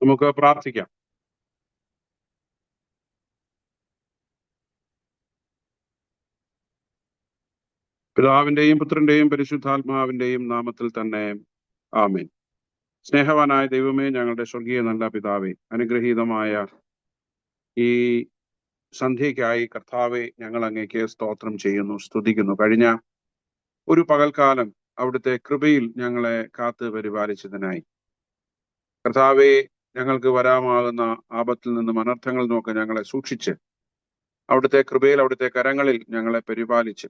നമുക്ക് പ്രാർത്ഥിക്കാം. പിതാവിന്റെയും പുത്രന്റെയും പരിശുദ്ധാത്മാവിന്റെയും നാമത്തിൽ തന്നെ ആമേൻ. സ്നേഹവാനായ ദൈവമേ, ഞങ്ങളുടെ സ്വർഗീയ നല്ല പിതാവേ, അനുഗ്രഹീതമായ ഈ സന്ധ്യയ്ക്കായി കർത്താവെ ഞങ്ങൾ അങ്ങേക്ക് സ്തോത്രം ചെയ്യുന്നു, സ്തുതിക്കുന്നു. കഴിഞ്ഞ ഒരു പകൽക്കാലം അവിടുത്തെ കൃപയിൽ ഞങ്ങളെ കാത്ത് പരിപാലിച്ചതിനായി കർത്താവെ, ഞങ്ങൾക്ക് വരാമാകുന്ന ആപത്തിൽ നിന്നും അനർത്ഥങ്ങളിൽ നിന്നൊക്കെ ഞങ്ങളെ സൂക്ഷിച്ച് അവിടുത്തെ കൃപയിൽ, അവിടുത്തെ കരങ്ങളിൽ ഞങ്ങളെ പരിപാലിച്ച്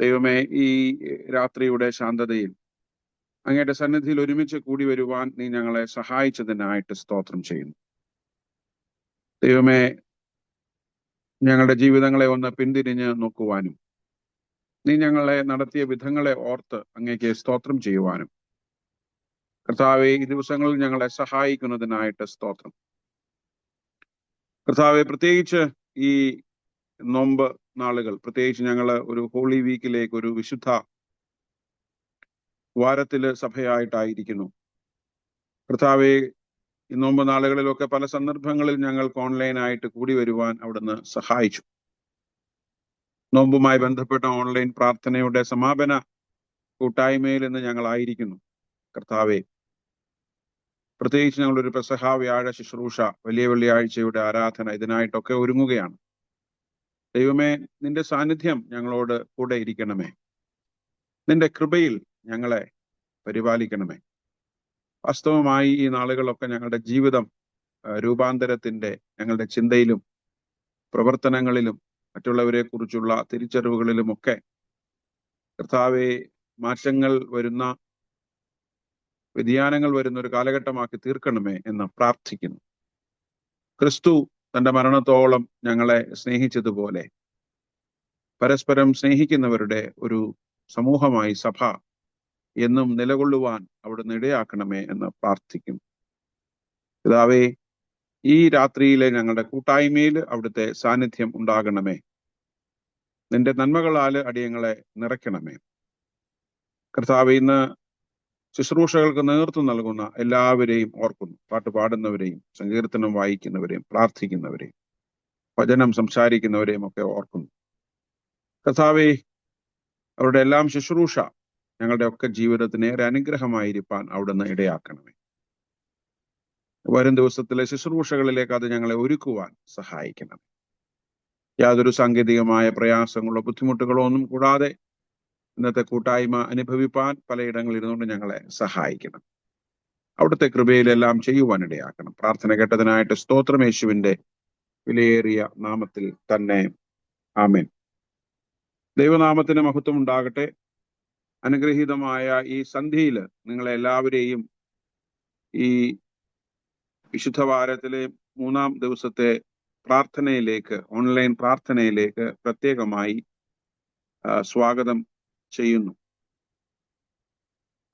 ദൈവമേ, ഈ രാത്രിയുടെ ശാന്തതയിൽ അങ്ങയുടെ സന്നിധിയിൽ ഒരുമിച്ച് കൂടി വരുവാൻ നീ ഞങ്ങളെ സഹായിച്ചതിനായിട്ട് സ്തോത്രം ചെയ്യുന്നു. ദൈവമേ, ഞങ്ങളുടെ ജീവിതങ്ങളെ ഒന്ന് പിന്തിരിഞ്ഞ് നോക്കുവാനും നീ ഞങ്ങളെ നടത്തിയ വിധങ്ങളെ ഓർത്ത് അങ്ങേക്ക് സ്തോത്രം ചെയ്യുവാനും കർത്താവെ, ഈ ദിവസങ്ങളിൽ ഞങ്ങളെ സഹായിക്കുന്നതിനായിട്ട് സ്തോത്രം. കർത്താവെ, പ്രത്യേകിച്ച് ഈ നോമ്പ് നാളുകൾ, പ്രത്യേകിച്ച് ഞങ്ങൾ ഒരു ഹോളി വീക്കിലേക്ക്, ഒരു വിശുദ്ധ വാരത്തില് സഭയായിട്ടായിരിക്കുന്നു. കർത്താവെ, ഈ നോമ്പ് നാളുകളിലൊക്കെ പല സന്ദർഭങ്ങളിൽ ഞങ്ങൾക്ക് ഓൺലൈനായിട്ട് കൂടി വരുവാൻ അവിടുന്ന് സഹായിച്ചു. നോമ്പുമായി ബന്ധപ്പെട്ട ഓൺലൈൻ പ്രാർത്ഥനയുടെ സമാപന കൂട്ടായ്മയിൽ ഇന്ന് ഞങ്ങളായിരിക്കുന്നു. കർത്താവെ, പ്രത്യേകിച്ച് ഞങ്ങളൊരു പെസഹ വ്യാഴ ശുശ്രൂഷ, വലിയ വെള്ളിയാഴ്ചയുടെ ആരാധന, ഇതിനായിട്ടൊക്കെ ഒരുങ്ങുകയാണ്. ദൈവമേ, നിന്റെ സാന്നിധ്യം ഞങ്ങളോട് കൂടെ ഇരിക്കണമേ. നിന്റെ കൃപയിൽ ഞങ്ങളെ പരിപാലിക്കണമേ. വാസ്തവമായി ഈ നാളുകളൊക്കെ ഞങ്ങളുടെ ജീവിതം രൂപാന്തരത്തിന്റെ, ഞങ്ങളുടെ ചിന്തയിലും പ്രവർത്തനങ്ങളിലും മറ്റുള്ളവരെ കുറിച്ചുള്ള തിരിച്ചറിവുകളിലുമൊക്കെ കർത്താവെ, മാറ്റങ്ങൾ വരുന്ന, വ്യതിയാനങ്ങൾ വരുന്ന ഒരു കാലഘട്ടമാക്കി തീർക്കണമേ എന്ന് പ്രാർത്ഥിക്കുന്നു. ക്രിസ്തു തന്റെ മരണത്തോളം ഞങ്ങളെ സ്നേഹിച്ചതുപോലെ പരസ്പരം സ്നേഹിക്കുന്നവരുടെ ഒരു സമൂഹമായി സഭ എന്നും നിലകൊള്ളുവാൻ അവിടുന്ന് ഇടയാക്കണമേ എന്ന് പ്രാർത്ഥിക്കുന്നു. പിതാവേ, ഈ രാത്രിയിലെ ഞങ്ങളുടെ കൂട്ടായ്മയിൽ അവിടുത്തെ സാന്നിധ്യം ഉണ്ടാകണമേ. നിന്റെ നന്മകളാല് അടിയങ്ങളെ നിറയ്ക്കണമേ. കർത്താവേ, ഇന്ന് ശുശ്രൂഷകൾക്ക് നേതൃത്വം നൽകുന്ന എല്ലാവരെയും ഓർക്കുന്നു. പാട്ട് പാടുന്നവരെയും, സങ്കീർത്തനം വായിക്കുന്നവരെയും, പ്രാർത്ഥിക്കുന്നവരെയും, വചനം സംസാരിക്കുന്നവരെയും ഒക്കെ ഓർക്കുന്നു. കർത്താവേ, അവരുടെ എല്ലാം ശുശ്രൂഷ ഞങ്ങളുടെ ഒക്കെ ജീവിതത്തിന് ഏറെ അനുഗ്രഹമായിരിക്കാൻ അവിടുന്ന് ഇടയാക്കണമേ. വരും ദിവസത്തിലെ ശുശ്രൂഷകളിലേക്ക് അത് ഞങ്ങളെ ഒരുക്കുവാൻ സഹായിക്കണം. യാതൊരു സാങ്കേതികമായ പ്രയാസങ്ങളോ ബുദ്ധിമുട്ടുകളോ ഒന്നും കൂടാതെ ഇന്നത്തെ കൂട്ടായ്മ അനുഭവിപ്പാൻ പലയിടങ്ങളിൽ ഇരുന്നുകൊണ്ട് ഞങ്ങളെ സഹായിക്കണം. അവിടുത്തെ കൃപയിലെല്ലാം ചെയ്യുവാൻ ഇടയാക്കണം. പ്രാർത്ഥന കേട്ടതിനായിട്ട് സ്തോത്രം, യേശുവിന്റെ വിലയേറിയ നാമത്തിൽ തന്നെ ആമേൻ. ദൈവനാമത്തിന് മഹത്വം ഉണ്ടാകട്ടെ. അനുഗ്രഹീതമായ ഈ സന്ധ്യയിൽ നിങ്ങളെ എല്ലാവരെയും ഈ വിശുദ്ധ വാരത്തിലെ 3-ാം ദിവസത്തെ പ്രാർത്ഥനയിലേക്ക്, ഓൺലൈൻ പ്രാർത്ഥനയിലേക്ക് പ്രത്യേകമായി സ്വാഗതം ചെയ്യുന്നു.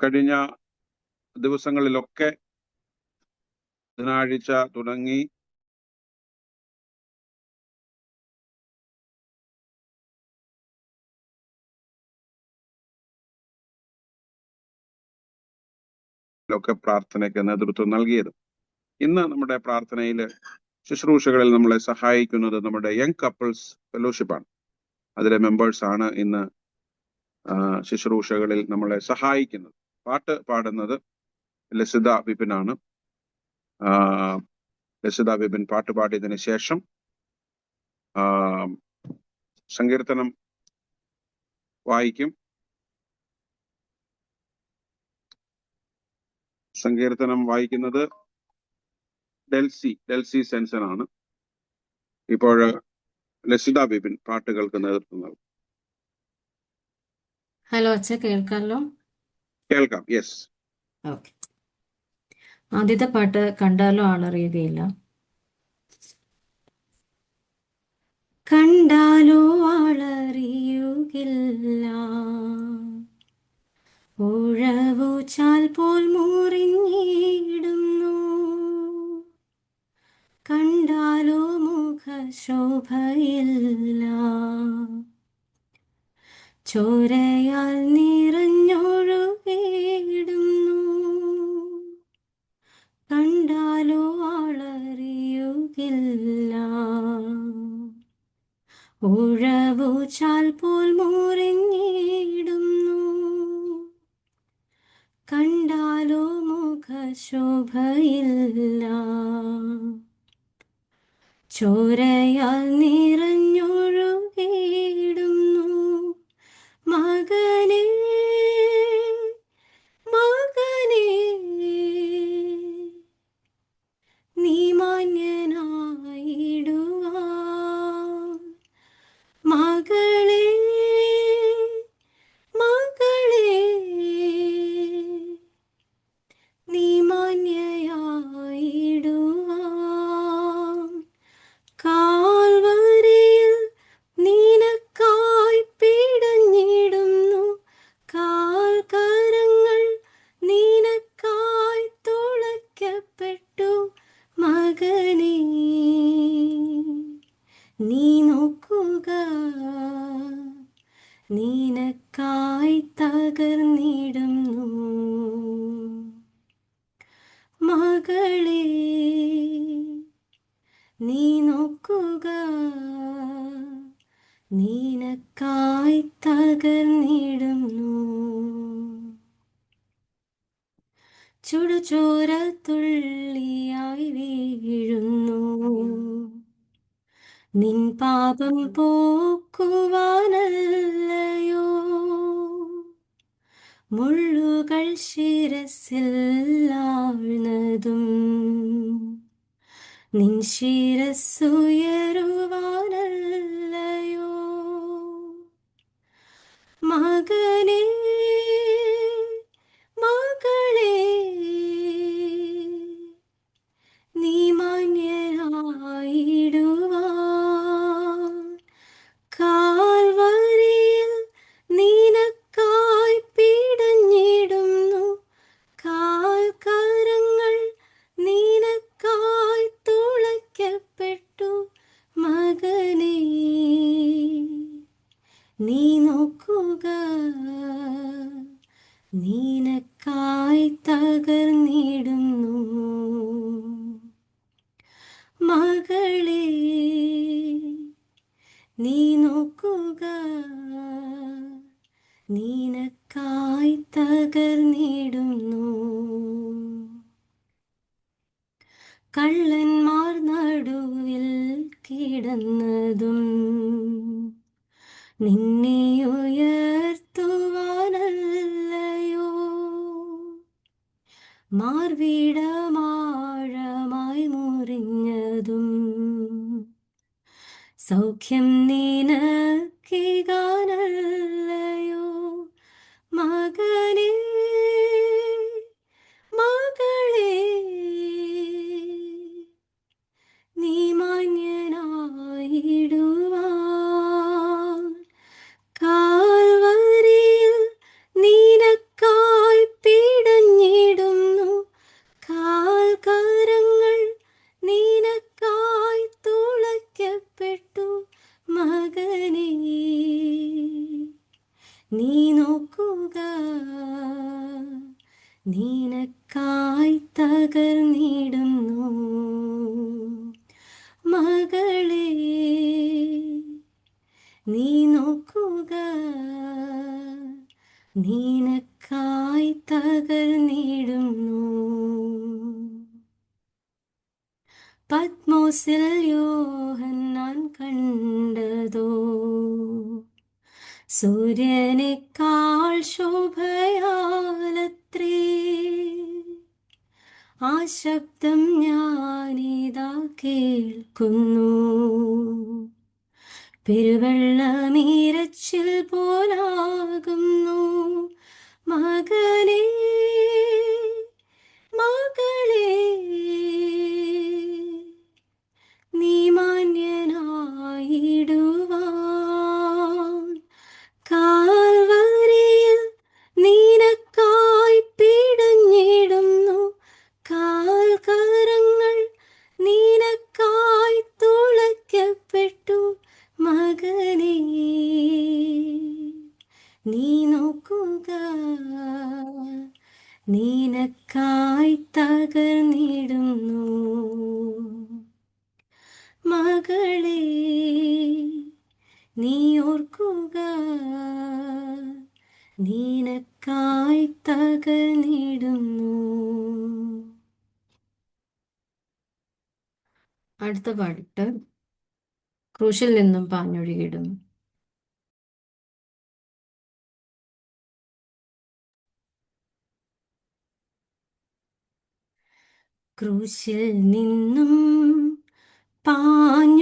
കഴിഞ്ഞ ദിവസങ്ങളിലൊക്കെ ബുധനാഴ്ച തുടങ്ങി പ്രാർത്ഥനയ്ക്ക് നേതൃത്വം നൽകിയത്. ഇന്ന് നമ്മുടെ പ്രാർത്ഥനയിൽ ശുശ്രൂഷകളിൽ നമ്മളെ സഹായിക്കുന്നത് നമ്മുടെ യങ് കപ്പിൾസ് ഫെലോഷിപ്പാണ്. അതിലെ മെമ്പേഴ്സ് ആണ് ഇന്ന് ശുശ്രൂഷകളിൽ നമ്മളെ സഹായിക്കുന്നത്. പാട്ട് പാടുന്നത് ലസിത വിപിനാണ്. ലസിത വിപിൻ പാട്ട് പാടിയതിനു ശേഷം സങ്കീർത്തനം വായിക്കും. സങ്കീർത്തനം വായിക്കുന്നത് ഡെൽസി സെൻസൺ ആണ്. ഇപ്പോൾ ലസിത വിപിൻ പാട്ടുകൾക്ക് നേതൃത്വം നൽകും. ഹലോ അച്ഛ, കേൾക്കാമല്ലോ? കേൾക്കാം. യെസ്. ഓക്കെ. ആദ്യത്തെ പാട്ട് കണ്ടാലോ ആളറിയുകയില്ല. കണ്ടാലോ ആളറിയുകില്ല, ഉഴവു ചാൽ പോൽ മുറിഞ്ഞിടുന്നു. കണ്ടാലോ മുഖശോഭയില്ല, ചോരയാൽ നിറഞ്ഞൊഴുകിയിടുന്നു. കണ്ടാലോ ആളറിയുകില്ല, ഉഴവു ചാൽ പോൽ മുറിഞ്ഞിടുന്നു. കണ്ടാലോ മുഖശോഭയില്ല, ചോരയാൽ നിറഞ്ഞൊഴുകിയിടുന്നു. മകനേ, മകനേ, നീ മാന്യനായിടുവാൻ. മകളേ, മകളേ, നീ മാന്യയായിടുവാൻ. കാൽവരിയിൽ നിനക്കായി പിടഞ്ഞിടുന്നു. കാൽക്കരങ്ങൾ നിനക്കായി തുളയ്ക്കപ്പെട്ടു. മകനേ, നീ നോക്കുക, നിനക്കായി തകർന്നിടുന്നു. മകളേ, നീ നോക്കുക, നിനക്കായി തകർന്നിടുന്നു. ചുടുചോര തുള്ളിയായി വീഴുന്നു, നിൻ പാപം പോക്കുവാനല്ലയോ. മുള്ളുകൾ ശിരസിൽ ആഴ്ന്നതും നിൻ ശിരസ്സുയരുവാനല്ലയോ. മകനേ, മകളേ, നീ മാന്യനായിടുവാൻ. കാൽവരിയിൽ നിനക്കായി പിടഞ്ഞിടുന്നു. കാൽക്കരങ്ങൾ നിനക്കായി തുളയ്ക്കപ്പെട്ടു. മകനേ, നീ നോക്കുക, നിനക്കായി തകർന്നിടുന്നു. മകളേ, നീ നോക്കുക, നിനക്കായി തകർന്നിടുന്നു. കള്ളന്മാർ നടുവിൽ കിടന്നതും നിന്നെ ഉയർത്തുവാനല്ലയോ. മാർവിടമാഴമായി മുറിഞ്ഞതും സൗഖ്യം നിനക്കികാനല്ലയോ. മകനേ, മകളേ, നീ മാന്യനായിടുവാൻ. കാൽവരിയിൽ നിനക്കായി പിടഞ്ഞിടുന്നു. കാൽക്കരങ്ങൾ നിനക്കായി തുളയ്ക്കപ്പെട്ടു. മകനേ, നീ നോക്കുക, നിനക്കായി തകർന്നിടുന്നു. മകളേ, നീ നോക്കുക, നിനക്കായി തകർന്നിടുന്നു. പത്മോസിൽ യോഹന്നാൻ കണ്ടതോ സൂര്യനേക്കാൾ ശോഭയാലത്രേ. ആ ശബ്ദം ഞാനിതാ കേൾക്കുന്നു, പെരുവെള്ളമീരച്ചിൽ പോലാകുന്നു. മകനേ, മകളേ, മകനേ, നീ നോക്കുക, നിനക്കായി തകർന്നിടുന്നു. മകളേ, നീ ഓർക്കുക, നിനക്കായി തകർന്നിടുന്നു. അടുത്ത പാട്ട് ക്രൂശിൽ നിന്നും പാഞ്ഞൊഴുകിയിടുന്നു. ക്രൂശിൽ നിന്നും പാഞ്ഞൊഴുകിയിടുന്ന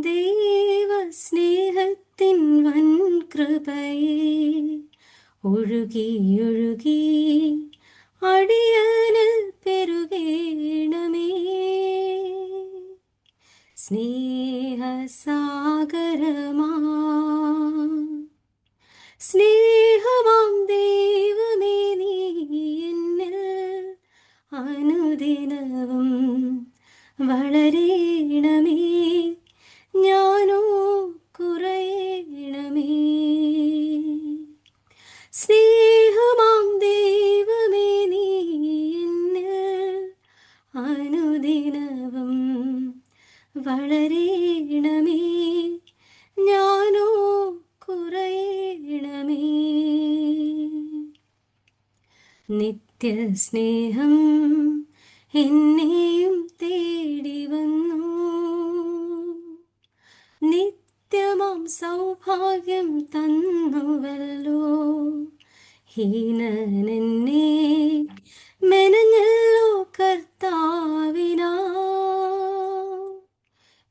ദൈവസ്നേഹത്തിൻ വൻ കൃപയെ ഒഴുകി ഒഴുകി അടിയനിൽ പെരുകേണമേ. സ്നേഹസാഗരമാ സ്നേഹമാം ദൈവമേ, നീ എന്നിൽ അനുദിനവും വളരേണമേ, ഞാനോ കുറയണമേ. സ്നേഹമാം ദൈവമേ, നീ എന്നിൽ അനുദിനവും വളരേണമേ, ഞാനോ കുറയണമേ. നിത്യസ്നേഹം എന്നെയും തേടി വന്നു, നിത്യമാം സൗഭാഗ്യം തന്നുവല്ലോ. ഹീനനെന്നെ മെനഞ്ഞല്ലോ കർത്താവിനാ,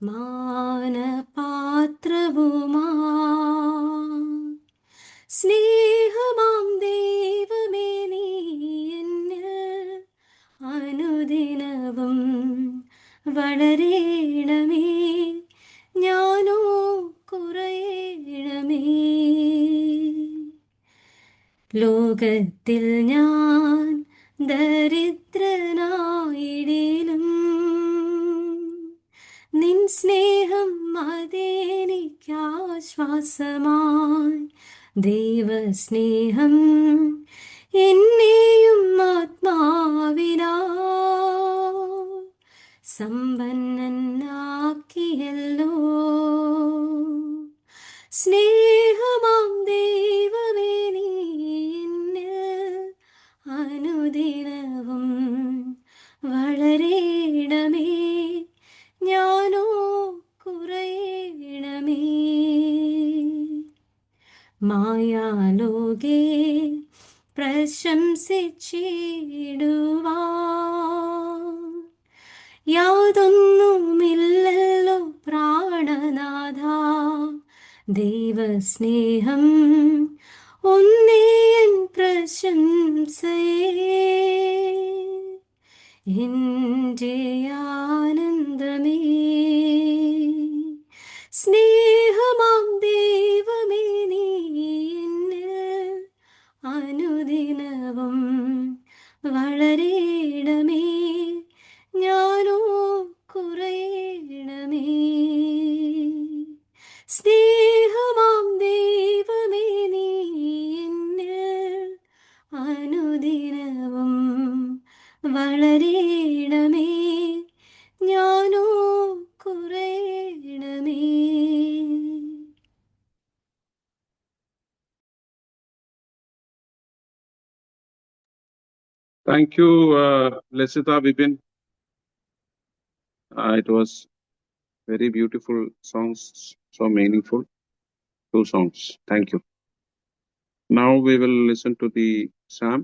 മാനപാത്രവുമാ. സ്നേഹമാം ദൈവമേ, നീ എന്നിൽ അനുദിനവും വളരേണമേ, ഞാനോ കുറയണമേ. ലോകത്തിൽ ഞാൻ ദരിദ്രനായിടിലും നിൻ സ്നേഹം അതെനിക്കാശ്വാസമായി. ദൈവസ്നേഹം എന്നെയും ആത്മാവിനാ സമ്പന്നനാക്കിയല്ലോ. സ്നേഹമാം ദൈവമേ, നീ എന്നിൽ അനുദിനവും വളരേണമേ, ഞാനോ കുറയണമേ. മായാലോകേ പ്രശംസിച്ചിടുവാൻ യാതൊന്നുമില്ലല്ലോ പ്രാണനാഥ. ദൈവസ്നേഹം ഒന്നേൻ പ്രശംസയേ, എൻ്റെ ആനന്ദമേ. സ്നേഹമാം ദൈവമേ, നീ എന്നിൽ അനുദിനവും വളരേണമേ, ഞാനോ കുറയണമേ. സ്നേഹമാം ദൈവമേ, നീ എന്നിൽ അനുദിനവും വളരേണമേ, ഞാനോ കുറയണമേ. Thank you, Lesita Vipin. It was very beautiful songs, so meaningful. 2 songs. Thank you. Now we will listen to the psalm.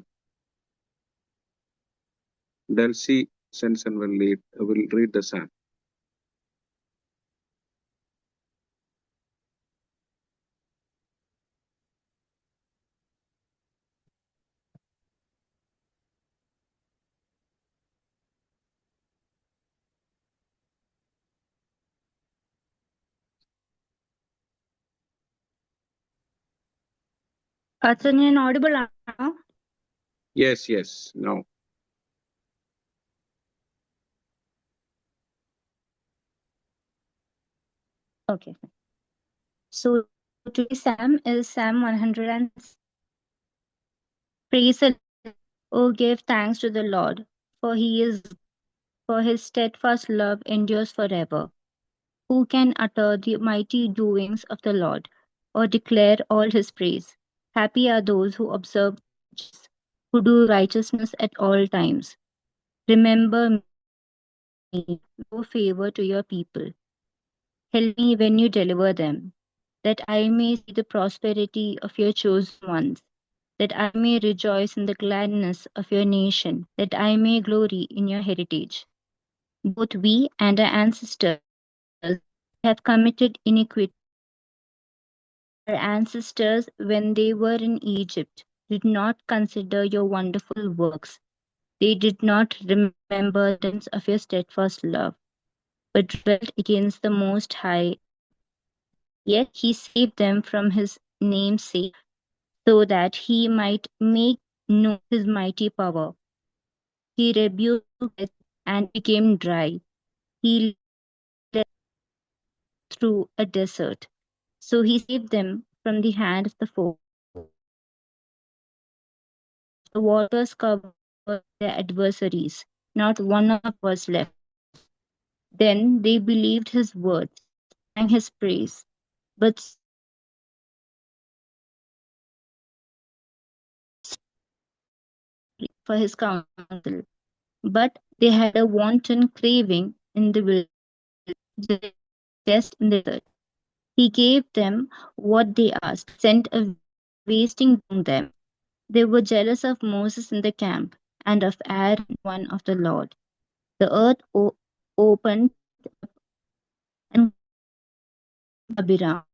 Delcy Sensen will read the psalm. അച്ഛൻ ഞാൻ ഓഡിബിൾ ആണോ? Yes, now. Okay. So today's Psalm is Psalm 100. Praise the Lord. Oh, give thanks to the Lord, for his steadfast love endures forever. Who can utter the mighty doings of the Lord, or declare all his praise? Happy are those who observe justice, who do righteousness at all times. Remember me, show favor to your people. Help me when you deliver them, that I may see the prosperity of your chosen ones, that I may rejoice in the gladness of your nation, that I may glory in your heritage. Both we and our ancestors have committed iniquity. Our ancestors, when they were in Egypt, did not consider your wonderful works. They did not remember the depths of your steadfast love, but dwelt against the Most High. Yet he saved them from his name's sake, so that he might make known his mighty power. He rebuked it and became dry. He led through a desert. So he saved them from the hand of the foe. The waters covered their adversaries. Not one of was left. Then they believed his words, sang his praise, but for his counsel. But they had a wanton craving in the wilderness, just in the desert. He gave them what they asked, sent a wasting among them. They were jealous of Moses in the camp, and of Aaron, one of the Lord. The earth opened and Abiram.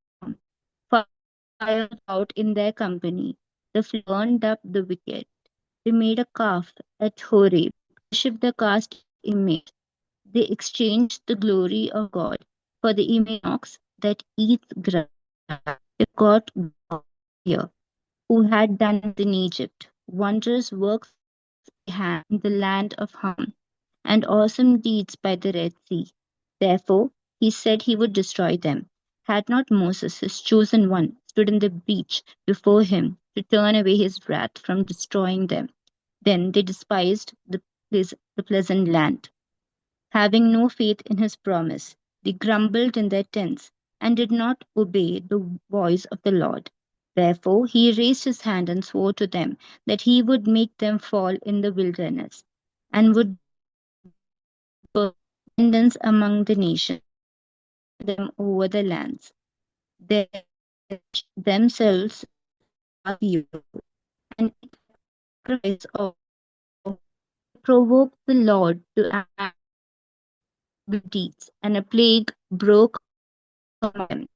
Fire out in their company. The flood burned up the wicked. They made a calf at Horeb, worshipped the cast image. They exchanged the glory of God for the image of ox that eats grass. They got God here, who had done in Egypt wondrous works by hand in the land of Ham, and awesome deeds by the Red Sea. Therefore, he said he would destroy them. Had not Moses, his chosen one, stood in the breach before him to turn away his wrath from destroying them, then they despised the pleasant land. Having no faith in his promise, they grumbled in their tents and did not obey the voice of the Lord. Therefore, he raised his hand and swore to them that he would make them fall in the wilderness and would burn abundance among the nations, them over the lands. They themselves are you, and sacrifice of provoked the Lord to act good deeds, and a plague broke among them.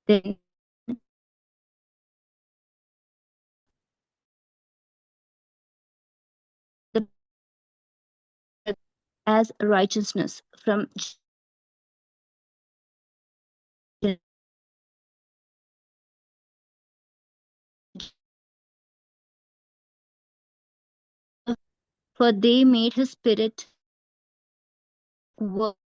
Then the as righteousness from for they made his spirit work.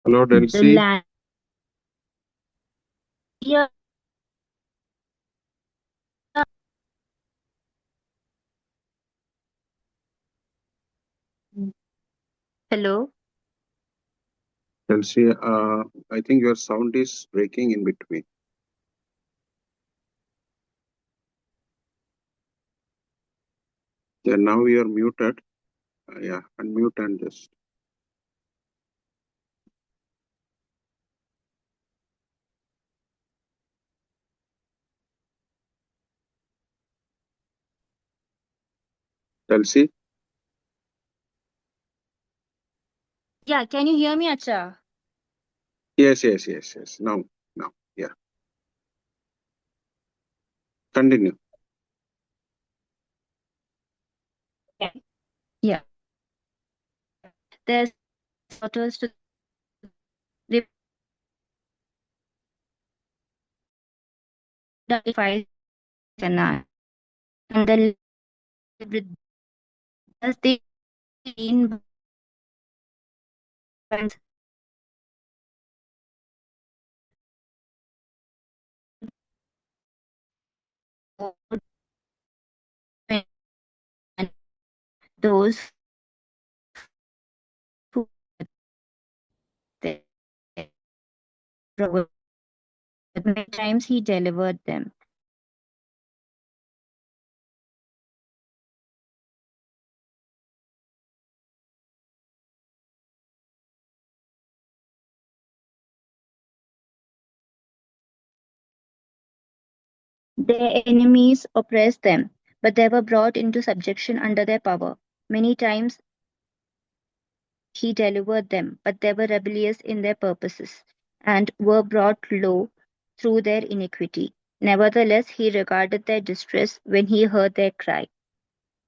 Hello, The Delcy. land. Yeah. Hello. Delcy, I think your sound is breaking in between. Yeah, now you are muted. Yeah, unmute and just. Elsie? Yeah, can you hear me, Acha? Yes. Now. Yeah. Continue. Yeah. There's daughters to they identify Canaan, and the as they seen by and those who they many times he delivered them. Their enemies oppressed them, but they were brought into subjection under their power. Many times he delivered them, but they were rebellious in their purposes, and were brought low through their iniquity. Nevertheless, he regarded their distress when he heard their cry.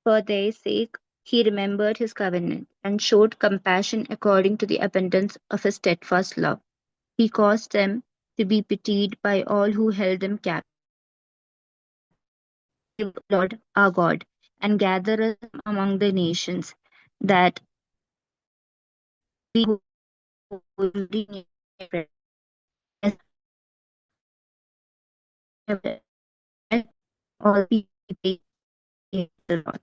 For their sake, he remembered his covenant, and showed compassion according to the abundance of his steadfast love. He caused them to be pitied by all who held them captive, Lord our God, and gather us among the nations, that we holy name as all people praise the Lord.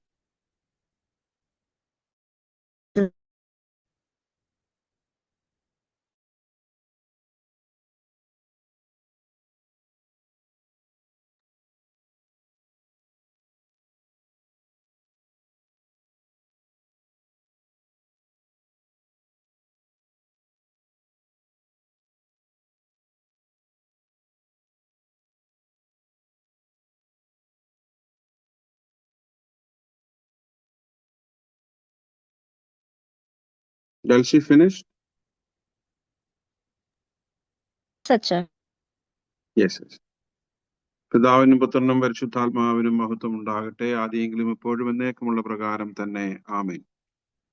Elsie finished? Such a Yes. പിതാവിനും പുത്രനും പരിശുദ്ധാത്മാവിനും മഹത്വം ഉണ്ടാകട്ടെ, ആദ്യെങ്കിലും എപ്പോഴും എന്നേക്കുമുള്ള പ്രകാരം തന്നെ. ആമേൻ.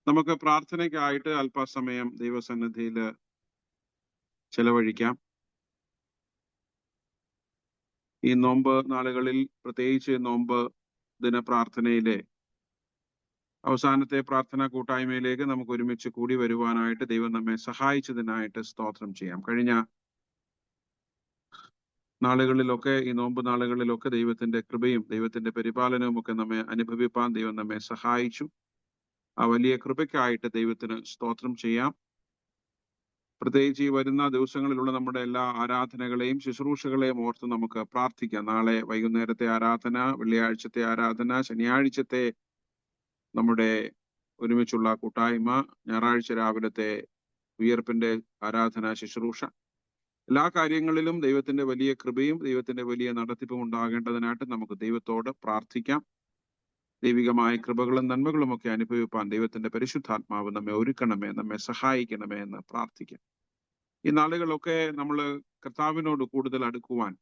നമുക്ക് പ്രാർത്ഥനയ്ക്കായിട്ട് അല്പസമയം ദൈവസന്നിധിയിൽ ചെലവഴിക്കാം. ഈ നോമ്പ് നാളുകളിൽ, പ്രത്യേകിച്ച് നോമ്പ് ദിന പ്രാർത്ഥനയിലെ അവസാനത്തെ പ്രാർത്ഥനാ കൂട്ടായ്മയിലേക്ക് നമുക്ക് ഒരുമിച്ച് കൂടി വരുവാനായിട്ട് ദൈവം നമ്മെ സഹായിച്ചതിനായിട്ട് സ്തോത്രം ചെയ്യാം. കഴിഞ്ഞ നാളുകളിലൊക്കെ, ഈ നോമ്പ് നാളുകളിലൊക്കെ ദൈവത്തിന്റെ കൃപയും ദൈവത്തിന്റെ പരിപാലനവും ഒക്കെ നമ്മെ അനുഭവിപ്പാൻ ദൈവം നമ്മെ സഹായിച്ചു. ആ വലിയ കൃപയ്ക്കായിട്ട് ദൈവത്തിന് സ്തോത്രം ചെയ്യാം. പ്രത്യേകിച്ച് ഈ വരുന്ന ദിവസങ്ങളിലുള്ള നമ്മുടെ എല്ലാ ആരാധനകളെയും ശുശ്രൂഷകളെയും ഓർത്ത് നമുക്ക് പ്രാർത്ഥിക്കാം. നാളെ വൈകുന്നേരത്തെ ആരാധന, വെള്ളിയാഴ്ചത്തെ ആരാധന, ശനിയാഴ്ചത്തെ നമ്മുടെ ഒരുമിച്ചുള്ള കൂട്ടായ്മ, ഞായറാഴ്ച രാവിലത്തെ ഉയർപ്പിന്റെ ആരാധന ശുശ്രൂഷ, എല്ലാ കാര്യങ്ങളിലും ദൈവത്തിന്റെ വലിയ കൃപയും ദൈവത്തിന്റെ വലിയ നടത്തിപ്പും ഉണ്ടാകേണ്ടതിനായിട്ട് നമുക്ക് ദൈവത്തോട് പ്രാർത്ഥിക്കാം. ദൈവികമായ കൃപകളും നന്മകളും ഒക്കെ അനുഭവിപ്പാൻ ദൈവത്തിന്റെ പരിശുദ്ധാത്മാവ് നമ്മെ ഒരുക്കണമേ, നമ്മെ സഹായിക്കണമേ എന്ന് പ്രാർത്ഥിക്കാം. ഈ നാളുകളൊക്കെ നമ്മൾ കർത്താവിനോട് കൂടുതൽ അടുക്കുവാൻ,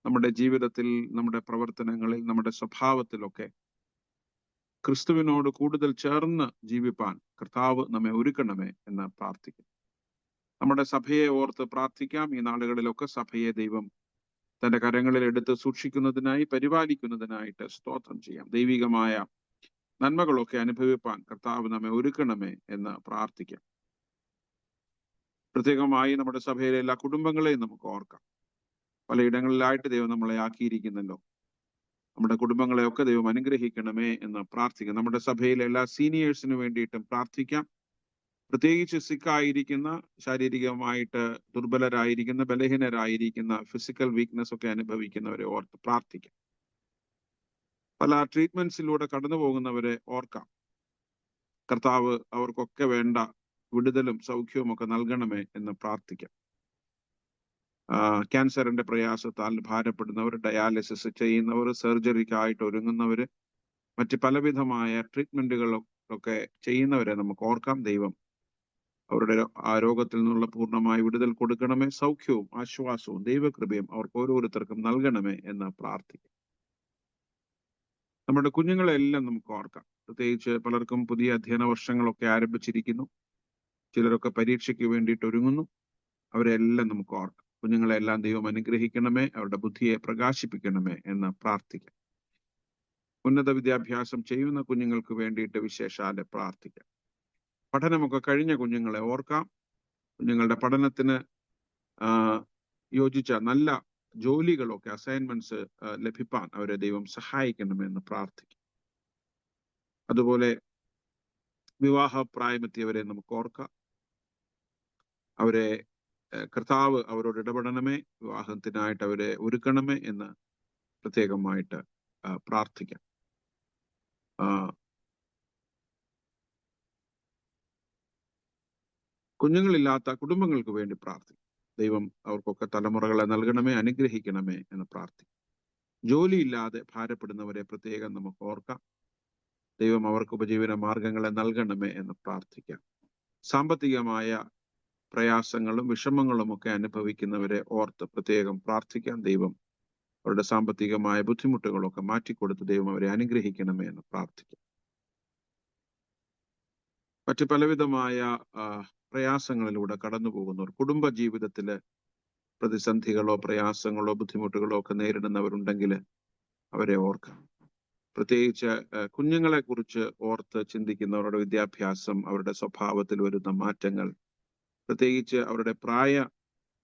നമ്മുടെ ജീവിതത്തിൽ, നമ്മുടെ പ്രവർത്തനങ്ങളിൽ, നമ്മുടെ സ്വഭാവത്തിലൊക്കെ ക്രിസ്തുവിനോട് കൂടുതൽ ചേർന്ന് ജീവിപ്പാൻ കർത്താവ് നമ്മെ ഒരുക്കണമേ എന്ന് പ്രാർത്ഥിക്കും. നമ്മുടെ സഭയെ ഓർത്ത് പ്രാർത്ഥിക്കാം. ഈ നാളുകളിലൊക്കെ സഭയെ ദൈവം തന്റെ കരങ്ങളിൽ എടുത്ത് സൂക്ഷിക്കുന്നതിനായി, പരിപാലിക്കുന്നതിനായിട്ട് സ്തോത്രം ചെയ്യാം. ദൈവികമായ നന്മകളൊക്കെ അനുഭവിപ്പാൻ കർത്താവ് നമ്മെ ഒരുക്കണമേ എന്ന് പ്രാർത്ഥിക്കാം. പ്രത്യേകമായി നമ്മുടെ സഭയിലെ എല്ലാ കുടുംബങ്ങളെയും നമുക്ക് ഓർക്കാം. പലയിടങ്ങളിലായിട്ട് ദൈവം നമ്മളെ ആക്കിയിരിക്കുന്നല്ലോ. നമ്മുടെ കുടുംബങ്ങളെയൊക്കെ ദൈവം അനുഗ്രഹിക്കണമേ എന്ന് പ്രാർത്ഥിക്കാം. നമ്മുടെ സഭയിലെ എല്ലാ സീനിയേഴ്സിനു വേണ്ടിയിട്ടും പ്രാർത്ഥിക്കാം. പ്രത്യേകിച്ച് സിക്കായിരിക്കുന്ന, ശാരീരികമായിട്ട് ദുർബലരായിരിക്കുന്ന, ബലഹീനരായിരിക്കുന്ന, ഫിസിക്കൽ വീക്ക്നെസ് ഒക്കെ അനുഭവിക്കുന്നവരെ ഓർത്ത് പ്രാർത്ഥിക്കാം. പല ട്രീറ്റ്മെന്റ്സിലൂടെ കടന്നു പോകുന്നവരെ ഓർക്കാം. കർത്താവ് അവർക്കൊക്കെ വേണ്ട വിടുതലും സൗഖ്യവും ഒക്കെ നൽകണമേ എന്ന് പ്രാർത്ഥിക്കാം. ക്യാൻസറിന്റെ പ്രയാസത്താൽ ഭാരപ്പെടുന്നവർ, ഡയാലിസിസ് ചെയ്യുന്നവർ, സർജറിക്കായിട്ട് ഒരുങ്ങുന്നവര്, മറ്റ് പലവിധമായ ട്രീറ്റ്മെന്റുകളൊക്കെ ചെയ്യുന്നവരെ നമുക്ക് ഓർക്കാം. ദൈവം അവരുടെ ആ രോഗത്തിൽ നിന്നുള്ള പൂർണ്ണമായ വിടുതൽ കൊടുക്കണമേ. സൗഖ്യവും ആശ്വാസവും ദൈവകൃപയും അവർക്ക് ഓരോരുത്തർക്കും നൽകണമേ എന്ന് പ്രാർത്ഥിക്കാം. നമ്മുടെ കുഞ്ഞുങ്ങളെല്ലാം നമുക്ക് ഓർക്കാം. പ്രത്യേകിച്ച് പലർക്കും പുതിയ അധ്യയന വർഷങ്ങളൊക്കെ ആരംഭിച്ചിരിക്കുന്നു. ചിലരൊക്കെ പരീക്ഷയ്ക്ക് വേണ്ടിയിട്ട് ഒരുങ്ങുന്നു. അവരെല്ലാം നമുക്ക് ഓർക്കാം. കുഞ്ഞുങ്ങളെല്ലാം ദൈവം അനുഗ്രഹിക്കണമേ, അവരുടെ ബുദ്ധിയെ പ്രകാശിപ്പിക്കണമേ എന്ന് പ്രാർത്ഥിക്കാം. ഉന്നത വിദ്യാഭ്യാസം ചെയ്യുന്ന കുഞ്ഞുങ്ങൾക്ക് വേണ്ടിയിട്ട് വിശേഷാല് പ്രാർത്ഥിക്കാം. പഠനമൊക്കെ കഴിഞ്ഞ കുഞ്ഞുങ്ങളെ ഓർക്കാം. കുഞ്ഞുങ്ങളുടെ പഠനത്തിന് യോജിച്ച നല്ല ജോലികളൊക്കെ അസൈൻമെന്റ്സ് ലഭിപ്പാൻ അവരെ ദൈവം സഹായിക്കണമെന്ന് പ്രാർത്ഥിക്കും. അതുപോലെ വിവാഹ പ്രായമെത്തിയവരെ നമുക്ക് ഓർക്കാം. അവരെ കർത്താവ് അവരോട് ഇടപെടണമേ, വിവാഹത്തിനായിട്ട് അവരെ ഒരുക്കണമേ എന്ന് പ്രത്യേകമായിട്ട് പ്രാർത്ഥിക്കാം. കുഞ്ഞുങ്ങളില്ലാത്ത കുടുംബങ്ങൾക്ക് വേണ്ടി പ്രാർത്ഥിക്കും. ദൈവം അവർക്കൊക്കെ തലമുറകളെ നൽകണമേ, അനുഗ്രഹിക്കണമേ എന്ന് പ്രാർത്ഥിക്കും. ജോലിയില്ലാതെ ഭാരപ്പെടുന്നവരെ പ്രത്യേകം നമുക്ക് ഓർക്കാം. ദൈവം അവർക്ക് ഉപജീവന മാർഗങ്ങളെ നൽകണമേ എന്ന് പ്രാർത്ഥിക്കാം. സാമ്പത്തികമായ പ്രയാസങ്ങളും വിഷമങ്ങളും ഒക്കെ അനുഭവിക്കുന്നവരെ ഓർത്ത് പ്രത്യേകം പ്രാർത്ഥിക്കാം. ദൈവം അവരുടെ സാമ്പത്തികമായ ബുദ്ധിമുട്ടുകളൊക്കെ മാറ്റിക്കൊടുത്ത് ദൈവം അവരെ അനുഗ്രഹിക്കണമേ എന്ന് പ്രാർത്ഥിക്കാം. മറ്റു പലവിധമായ പ്രയാസങ്ങളിലൂടെ കടന്നു പോകുന്നവർ, കുടുംബ ജീവിതത്തില് പ്രതിസന്ധികളോ പ്രയാസങ്ങളോ ബുദ്ധിമുട്ടുകളോ ഒക്കെ നേരിടുന്നവരുണ്ടെങ്കിൽ അവരെ ഓർക്കാം. പ്രത്യേകിച്ച് കുഞ്ഞുങ്ങളെ കുറിച്ച് ഓർത്ത് ചിന്തിക്കുന്നവരുടെ വിദ്യാഭ്യാസം, അവരുടെ സ്വഭാവത്തിൽ വരുന്ന മാറ്റങ്ങൾ, പ്രത്യേകിച്ച് അവരുടെ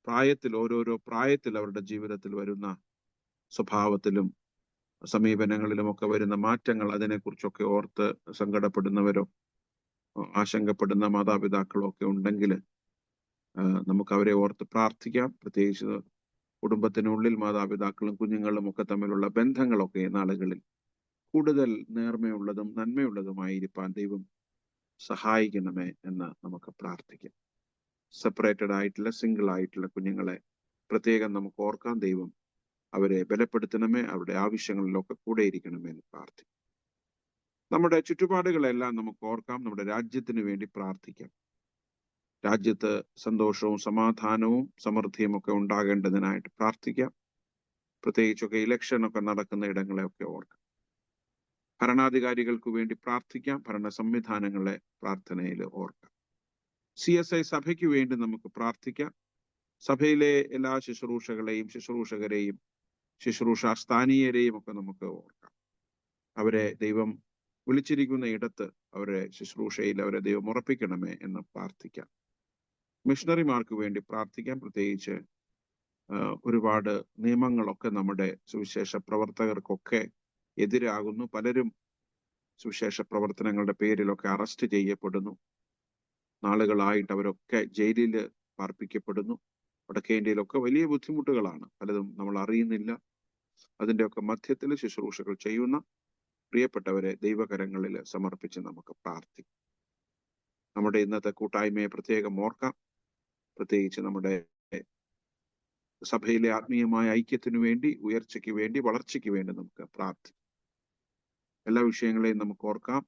പ്രായത്തിൽ ഓരോരോ പ്രായത്തിൽ അവരുടെ ജീവിതത്തിൽ വരുന്ന സ്വഭാവത്തിലും സമീപനങ്ങളിലും ഒക്കെ വരുന്ന മാറ്റങ്ങൾ, അതിനെക്കുറിച്ചൊക്കെ ഓർത്ത് സങ്കടപ്പെടുന്നവരോ ആശങ്കപ്പെടുന്ന മാതാപിതാക്കളോ ഒക്കെ ഉണ്ടെങ്കിൽ നമുക്ക് അവരെ ഓർത്ത് പ്രാർത്ഥിക്കാം. പ്രത്യേകിച്ച് കുടുംബത്തിനുള്ളിൽ മാതാപിതാക്കളും കുഞ്ഞുങ്ങളും ഒക്കെ തമ്മിലുള്ള ബന്ധങ്ങളൊക്കെ നാളുകളിൽ കൂടുതൽ നേർമയുള്ളതും നന്മയുള്ളതുമായിരിക്കാൻ ദൈവം സഹായിക്കണമേ എന്ന് നമുക്ക് പ്രാർത്ഥിക്കാം. സെപ്പറേറ്റഡ് ആയിട്ടുള്ള സിംഗിൾ ആയിട്ടുള്ള കുഞ്ഞുങ്ങളെ പ്രത്യേകം നമുക്ക് ഓർക്കാം. ദൈവം അവരെ ബലപ്പെടുത്തണമേ, അവരുടെ ആവശ്യങ്ങളിലൊക്കെ കൂടെ ഇരിക്കണമേ എന്ന് പ്രാർത്ഥിക്കാം. നമ്മുടെ ചുറ്റുപാടുകളെല്ലാം നമുക്ക് ഓർക്കാം. നമ്മുടെ രാജ്യത്തിന് വേണ്ടി പ്രാർത്ഥിക്കാം. രാജ്യത്ത് സന്തോഷവും സമാധാനവും സമൃദ്ധിയും ഒക്കെ ഉണ്ടാകേണ്ടതിനായിട്ട് പ്രാർത്ഥിക്കാം. പ്രത്യേകിച്ചൊക്കെ ഇലക്ഷനൊക്കെ നടക്കുന്ന ഇടങ്ങളെയൊക്കെ ഓർക്കാം. ഭരണാധികാരികൾക്ക് വേണ്ടി പ്രാർത്ഥിക്കാം. ഭരണ സംവിധാനങ്ങളെ പ്രാർത്ഥനയിൽ ഓർക്കാം. CSI സഭയ്ക്ക് വേണ്ടി നമുക്ക് പ്രാർത്ഥിക്കാം. സഭയിലെ എല്ലാ ശുശ്രൂഷകളെയും ശുശ്രൂഷകരെയും ശുശ്രൂഷ സ്ഥാനീയരെയും ഒക്കെ നമുക്ക് ഓർക്കാം. അവരെ ദൈവം വിളിച്ചിരിക്കുന്ന ഇടത്ത് അവരെ ശുശ്രൂഷയിൽ അവരെ ദൈവം ഉറപ്പിക്കണമേ എന്ന് പ്രാർത്ഥിക്കാം. മിഷണറിമാർക്ക് വേണ്ടി പ്രാർത്ഥിക്കാം. പ്രത്യേകിച്ച് ഒരുപാട് നിയമങ്ങളൊക്കെ നമ്മുടെ സുവിശേഷ പ്രവർത്തകർക്കൊക്കെ എതിരാകുന്നു. പലരും സുവിശേഷ പ്രവർത്തനങ്ങളുടെ പേരിലൊക്കെ അറസ്റ്റ് ചെയ്യപ്പെടുന്നു. നാളുകളായിട്ട് അവരൊക്കെ ജയിലിൽ പാർപ്പിക്കപ്പെടുന്നു. വടക്കേ ഇന്ത്യയിലൊക്കെ വലിയ ബുദ്ധിമുട്ടുകളാണ്, പലതും നമ്മൾ അറിയുന്നില്ല. അതിൻ്റെയൊക്കെ മധ്യത്തിൽ ശുശ്രൂഷകൾ ചെയ്യുന്ന പ്രിയപ്പെട്ടവരെ ദൈവകരങ്ങളിൽ സമർപ്പിച്ച് നമുക്ക് പ്രാർത്ഥിക്കാം. നമ്മുടെ ഇന്നത്തെ കൂട്ടായ്മയെ പ്രത്യേകം ഓർക്കാം. പ്രത്യേകിച്ച് നമ്മുടെ സഭയിലെ ആത്മീയമായ ഐക്യത്തിനു വേണ്ടി, ഉയർച്ചയ്ക്ക് വേണ്ടി, വളർച്ചയ്ക്ക് വേണ്ടി നമുക്ക് പ്രാർത്ഥിക്കാം. എല്ലാ വിഷയങ്ങളെയും നമുക്ക് ഓർക്കാം.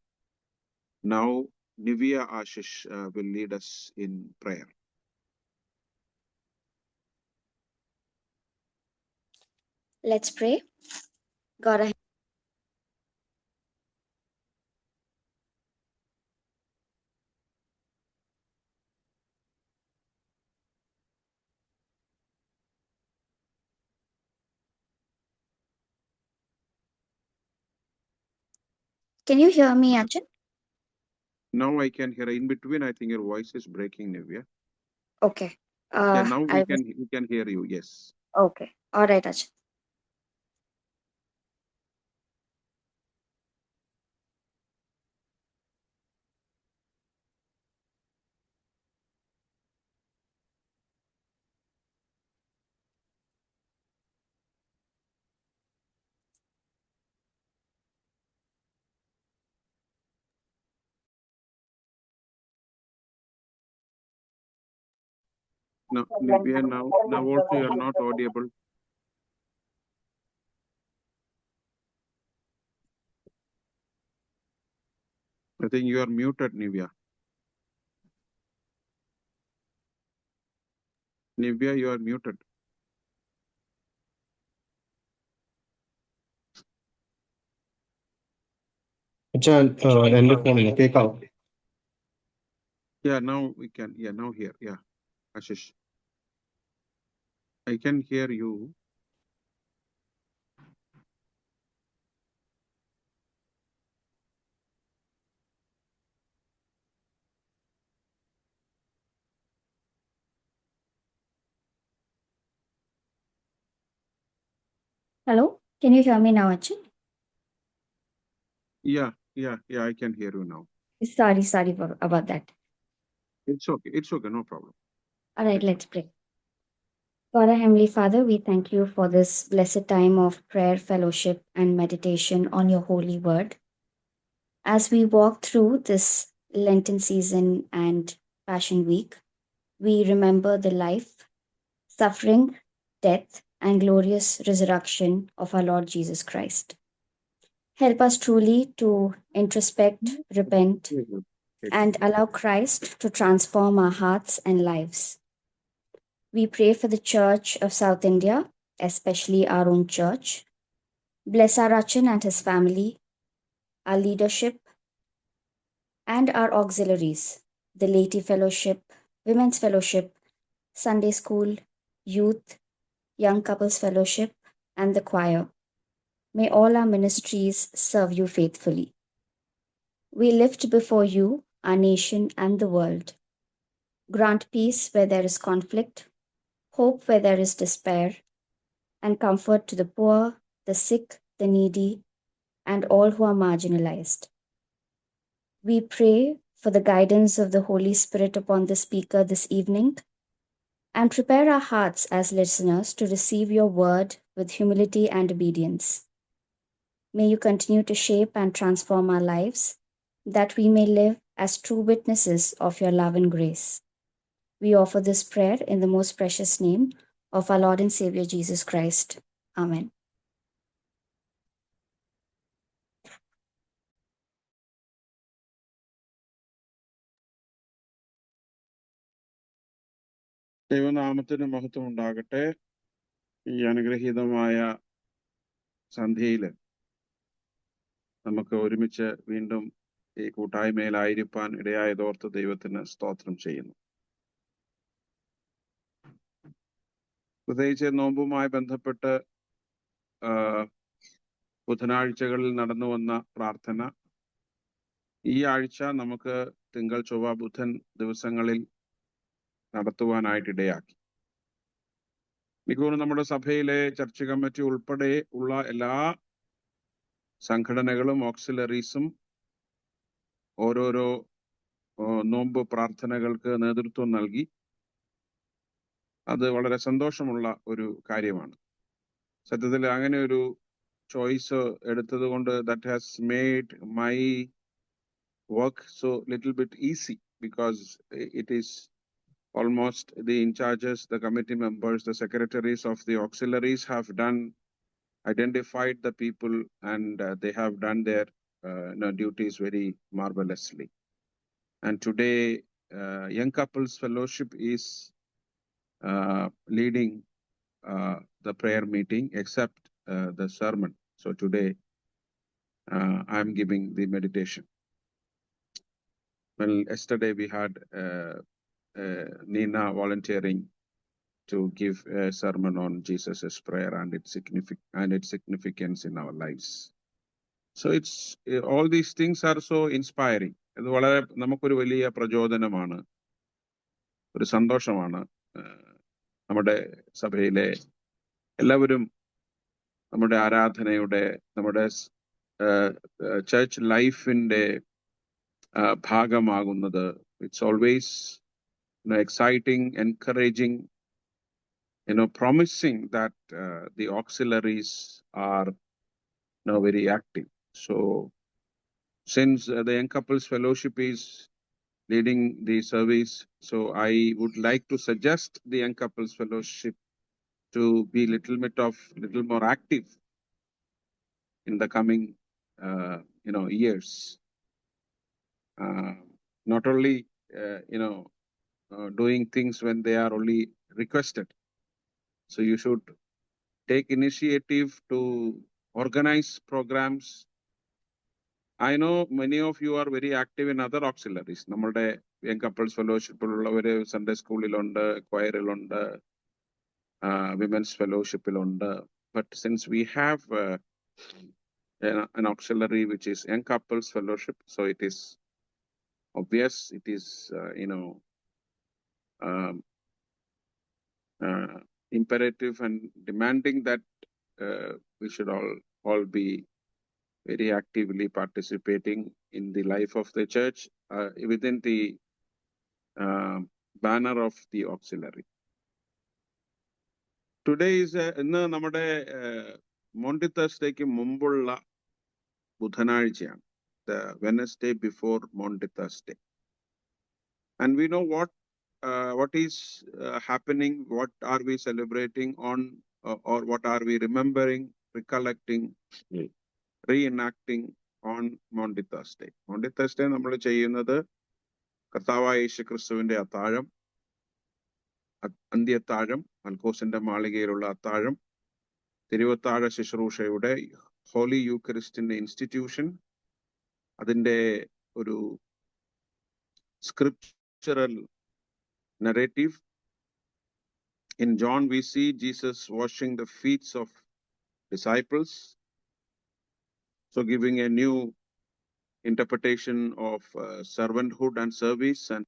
Now Nivya Ashish will lead us in prayer. Let's pray. God, can you hear me, Arjun? Now I can hear. In between, I think your voice is breaking, Nivya. Okay. Yeah, now we can hear you. Yes. Okay. All right, Arjun. No, Nivya, now also you are not audible. I think you are muted, Nivya. Nivya, you are muted. അച്ഛൻ എന്റെ ഫോണിൽ കേൾക്കാവോ? Yeah, now we can. Yeah, now here. Yeah, Ashish. I can hear you. Hello? Can you hear me now, Achin? Yeah, I can hear you now. Sorry about that. It's okay. It's okay. No problem. All right, let's pray. God, our Heavenly Father, we thank you for this blessed time of prayer, fellowship, and meditation on your holy word. As we walk through this Lenten season and Passion Week, we remember the life, suffering, death, and glorious resurrection of our Lord Jesus Christ. Help us truly to introspect, repent, and allow Christ to transform our hearts and lives. We pray for the Church of South India, especially our own church. Bless our Achin and his family, our leadership, and our auxiliaries, the Laity Fellowship, Women's Fellowship, Sunday School, Youth, Young Couples Fellowship, and the choir. May all our ministries serve you faithfully. We lift before you our nation and the world. Grant peace where there is conflict, hope where there is despair, and comfort to the poor, the sick, the needy, and all who are marginalized. We pray for the guidance of the Holy Spirit upon the speaker this evening and prepare our hearts as listeners to receive your word with humility and obedience. May you continue to shape and transform our lives that we may live as true witnesses of your love and grace. We offer this prayer in the most precious name of our Lord and Savior Jesus Christ. Amen. ദൈവനാമത്തിന് മഹത്വം ഉണ്ടാകട്ടെ. ഈ അനുഗ്രഹീതമായ സന്ധ്യയിൽ നമുക്ക് ഒരുമിച്ച് വീണ്ടും ഈ കൂട്ടായ്മയിലായിരിക്കാൻ ഇടയായതോർത്ത് ദൈവത്തിന് സ്തോത്രം ചെയ്യുന്നു. പ്രത്യേകിച്ച് നോമ്പുമായി ബന്ധപ്പെട്ട് ബുധനാഴ്ചകളിൽ നടന്നു വന്ന പ്രാർത്ഥന ഈ ആഴ്ച നമുക്ക് തിങ്കൾ, ചൊവ്വ, ബുധൻ ദിവസങ്ങളിൽ നടത്തുവാനായിട്ട് ഇടയാക്കി. മിക്കവാറും നമ്മുടെ സഭയിലെ ചർച്ച് കമ്മിറ്റി ഉൾപ്പെടെ ഉള്ള എല്ലാ സംഘടനകളും ഓക്സിലറീസും ഓരോരോ നോമ്പ് പ്രാർത്ഥനകൾക്ക് നേതൃത്വം നൽകി. അത് വളരെ സന്തോഷമുള്ള ഒരു കാര്യമാണ്. സത്യത്തിൽ അങ്ങനെ ഒരു ചോയ്സ് എടുത്തത് കൊണ്ട് that has made my work so little bit easy, because it is almost the in charges, the committee members, the secretaries of the auxiliaries have identified the people, and they have done their duties very marvelously. And today Young Couples Fellowship is leading the prayer meeting, except the sermon. So today I am giving the meditation. Well, yesterday we had Nina volunteering to give a sermon on Jesus' prayer and its significance in our lives. So it's all these things are so inspiring. ഇത് വളരെ നമുക്കൊരു വലിയ പ്രചോദനമാണ്, ഒരു സന്തോഷമാണ്. നമ്മുടെ സഭയിലെ എല്ലാവരും നമ്മുടെ ആരാധനയുടെ, നമ്മുടെ ചർച്ച് ലൈഫിന്റെ ഭാഗമാകുന്നത്. It's always exciting, encouraging, promising that the auxiliaries are very active. So since the Young Couples Fellowship is leading the service, so I would like to suggest the Young Couples Fellowship to be little more active in the coming years. not only doing things when they are only requested. So you should take initiative to organize programs. I know many of you are very active in other auxiliaries. നമ്മളുടെ young couples ഫെലോഷിപ്പിലുള്ളവര് Sunday സ്കൂളിലുണ്ട്, ക്വയറിലുണ്ട്, women's ഫെലോഷിപ്പിലുണ്ട്. But since we have an auxiliary which is young couples fellowship, so it is obvious, it is imperative and demanding that we should all be very actively participating in the life of the church within the banner of the auxiliary. Today is ഇന്ന് നമ്മുടെ മോണ്ടി തേഴ്സ്ഡേക്ക് മുമ്പുള്ള ബുധനാഴ്ചയാണ്, the Wednesday before Maundy Thursday. And we know what is happening, what are we celebrating on, or what are we remembering, recollecting, reenacting on Maundy Thursday. Maundy Thursday നമ്മൾ ചെയ്യുന്നത് കർത്താവായ യേശു ക്രിസ്തുവിന്റെ അത്താഴം, അന്ത്യത്താഴം, മൽക്കോസിന്റെ മാളികയിലുള്ള അത്താഴം, തിരുവത്താഴ ശുശ്രൂഷയുടെ ഹോളി യൂക്കറിസ്റ്റിന്റെ ഇൻസ്റ്റിറ്റ്യൂഷൻ, അതിന്റെ ഒരു scriptural narrative. In John we see Jesus washing the feet of disciples, so giving a new interpretation of servanthood and service, and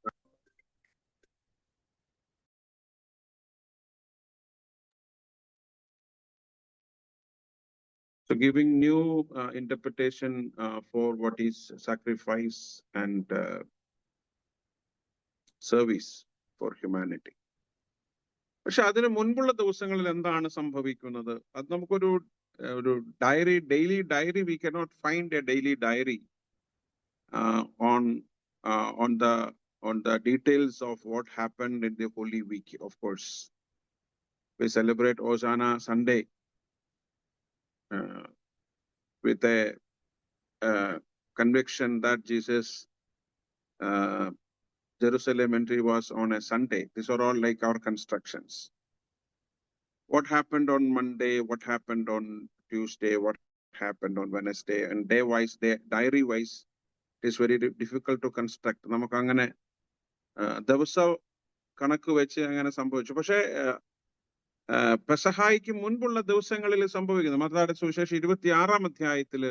so giving new interpretation for what is sacrifice and service for humanity. പക്ഷെ അതിന് മുൻപുള്ള ദിവസങ്ങളിൽ എന്താണ് സംഭവിക്കുന്നത്? അത് നമുക്കൊരു daily diary, we cannot find a daily diary on the details of what happened in the Holy Week. Of course, we celebrate Hosanna Sunday with a conviction that Jesus Jerusalem entry was on a Sunday. These are all like our constructions. What happened on Monday, what happened on Tuesday, what happened on Wednesday, and day-wise, diary wise, it is very difficult to construct. നമുക്ക് അങ്ങനെ ദിവസ കണക്ക് വെച്ച് അങ്ങനെ സംഭവിച്ചു. പക്ഷേ പെസഹായ്ക്ക് മുൻപുള്ള ദിവസങ്ങളിൽ സംഭവിക്കുന്നു. മത്തായിയുടെ സുവിശേഷം 26-ാം അധ്യായത്തിൽ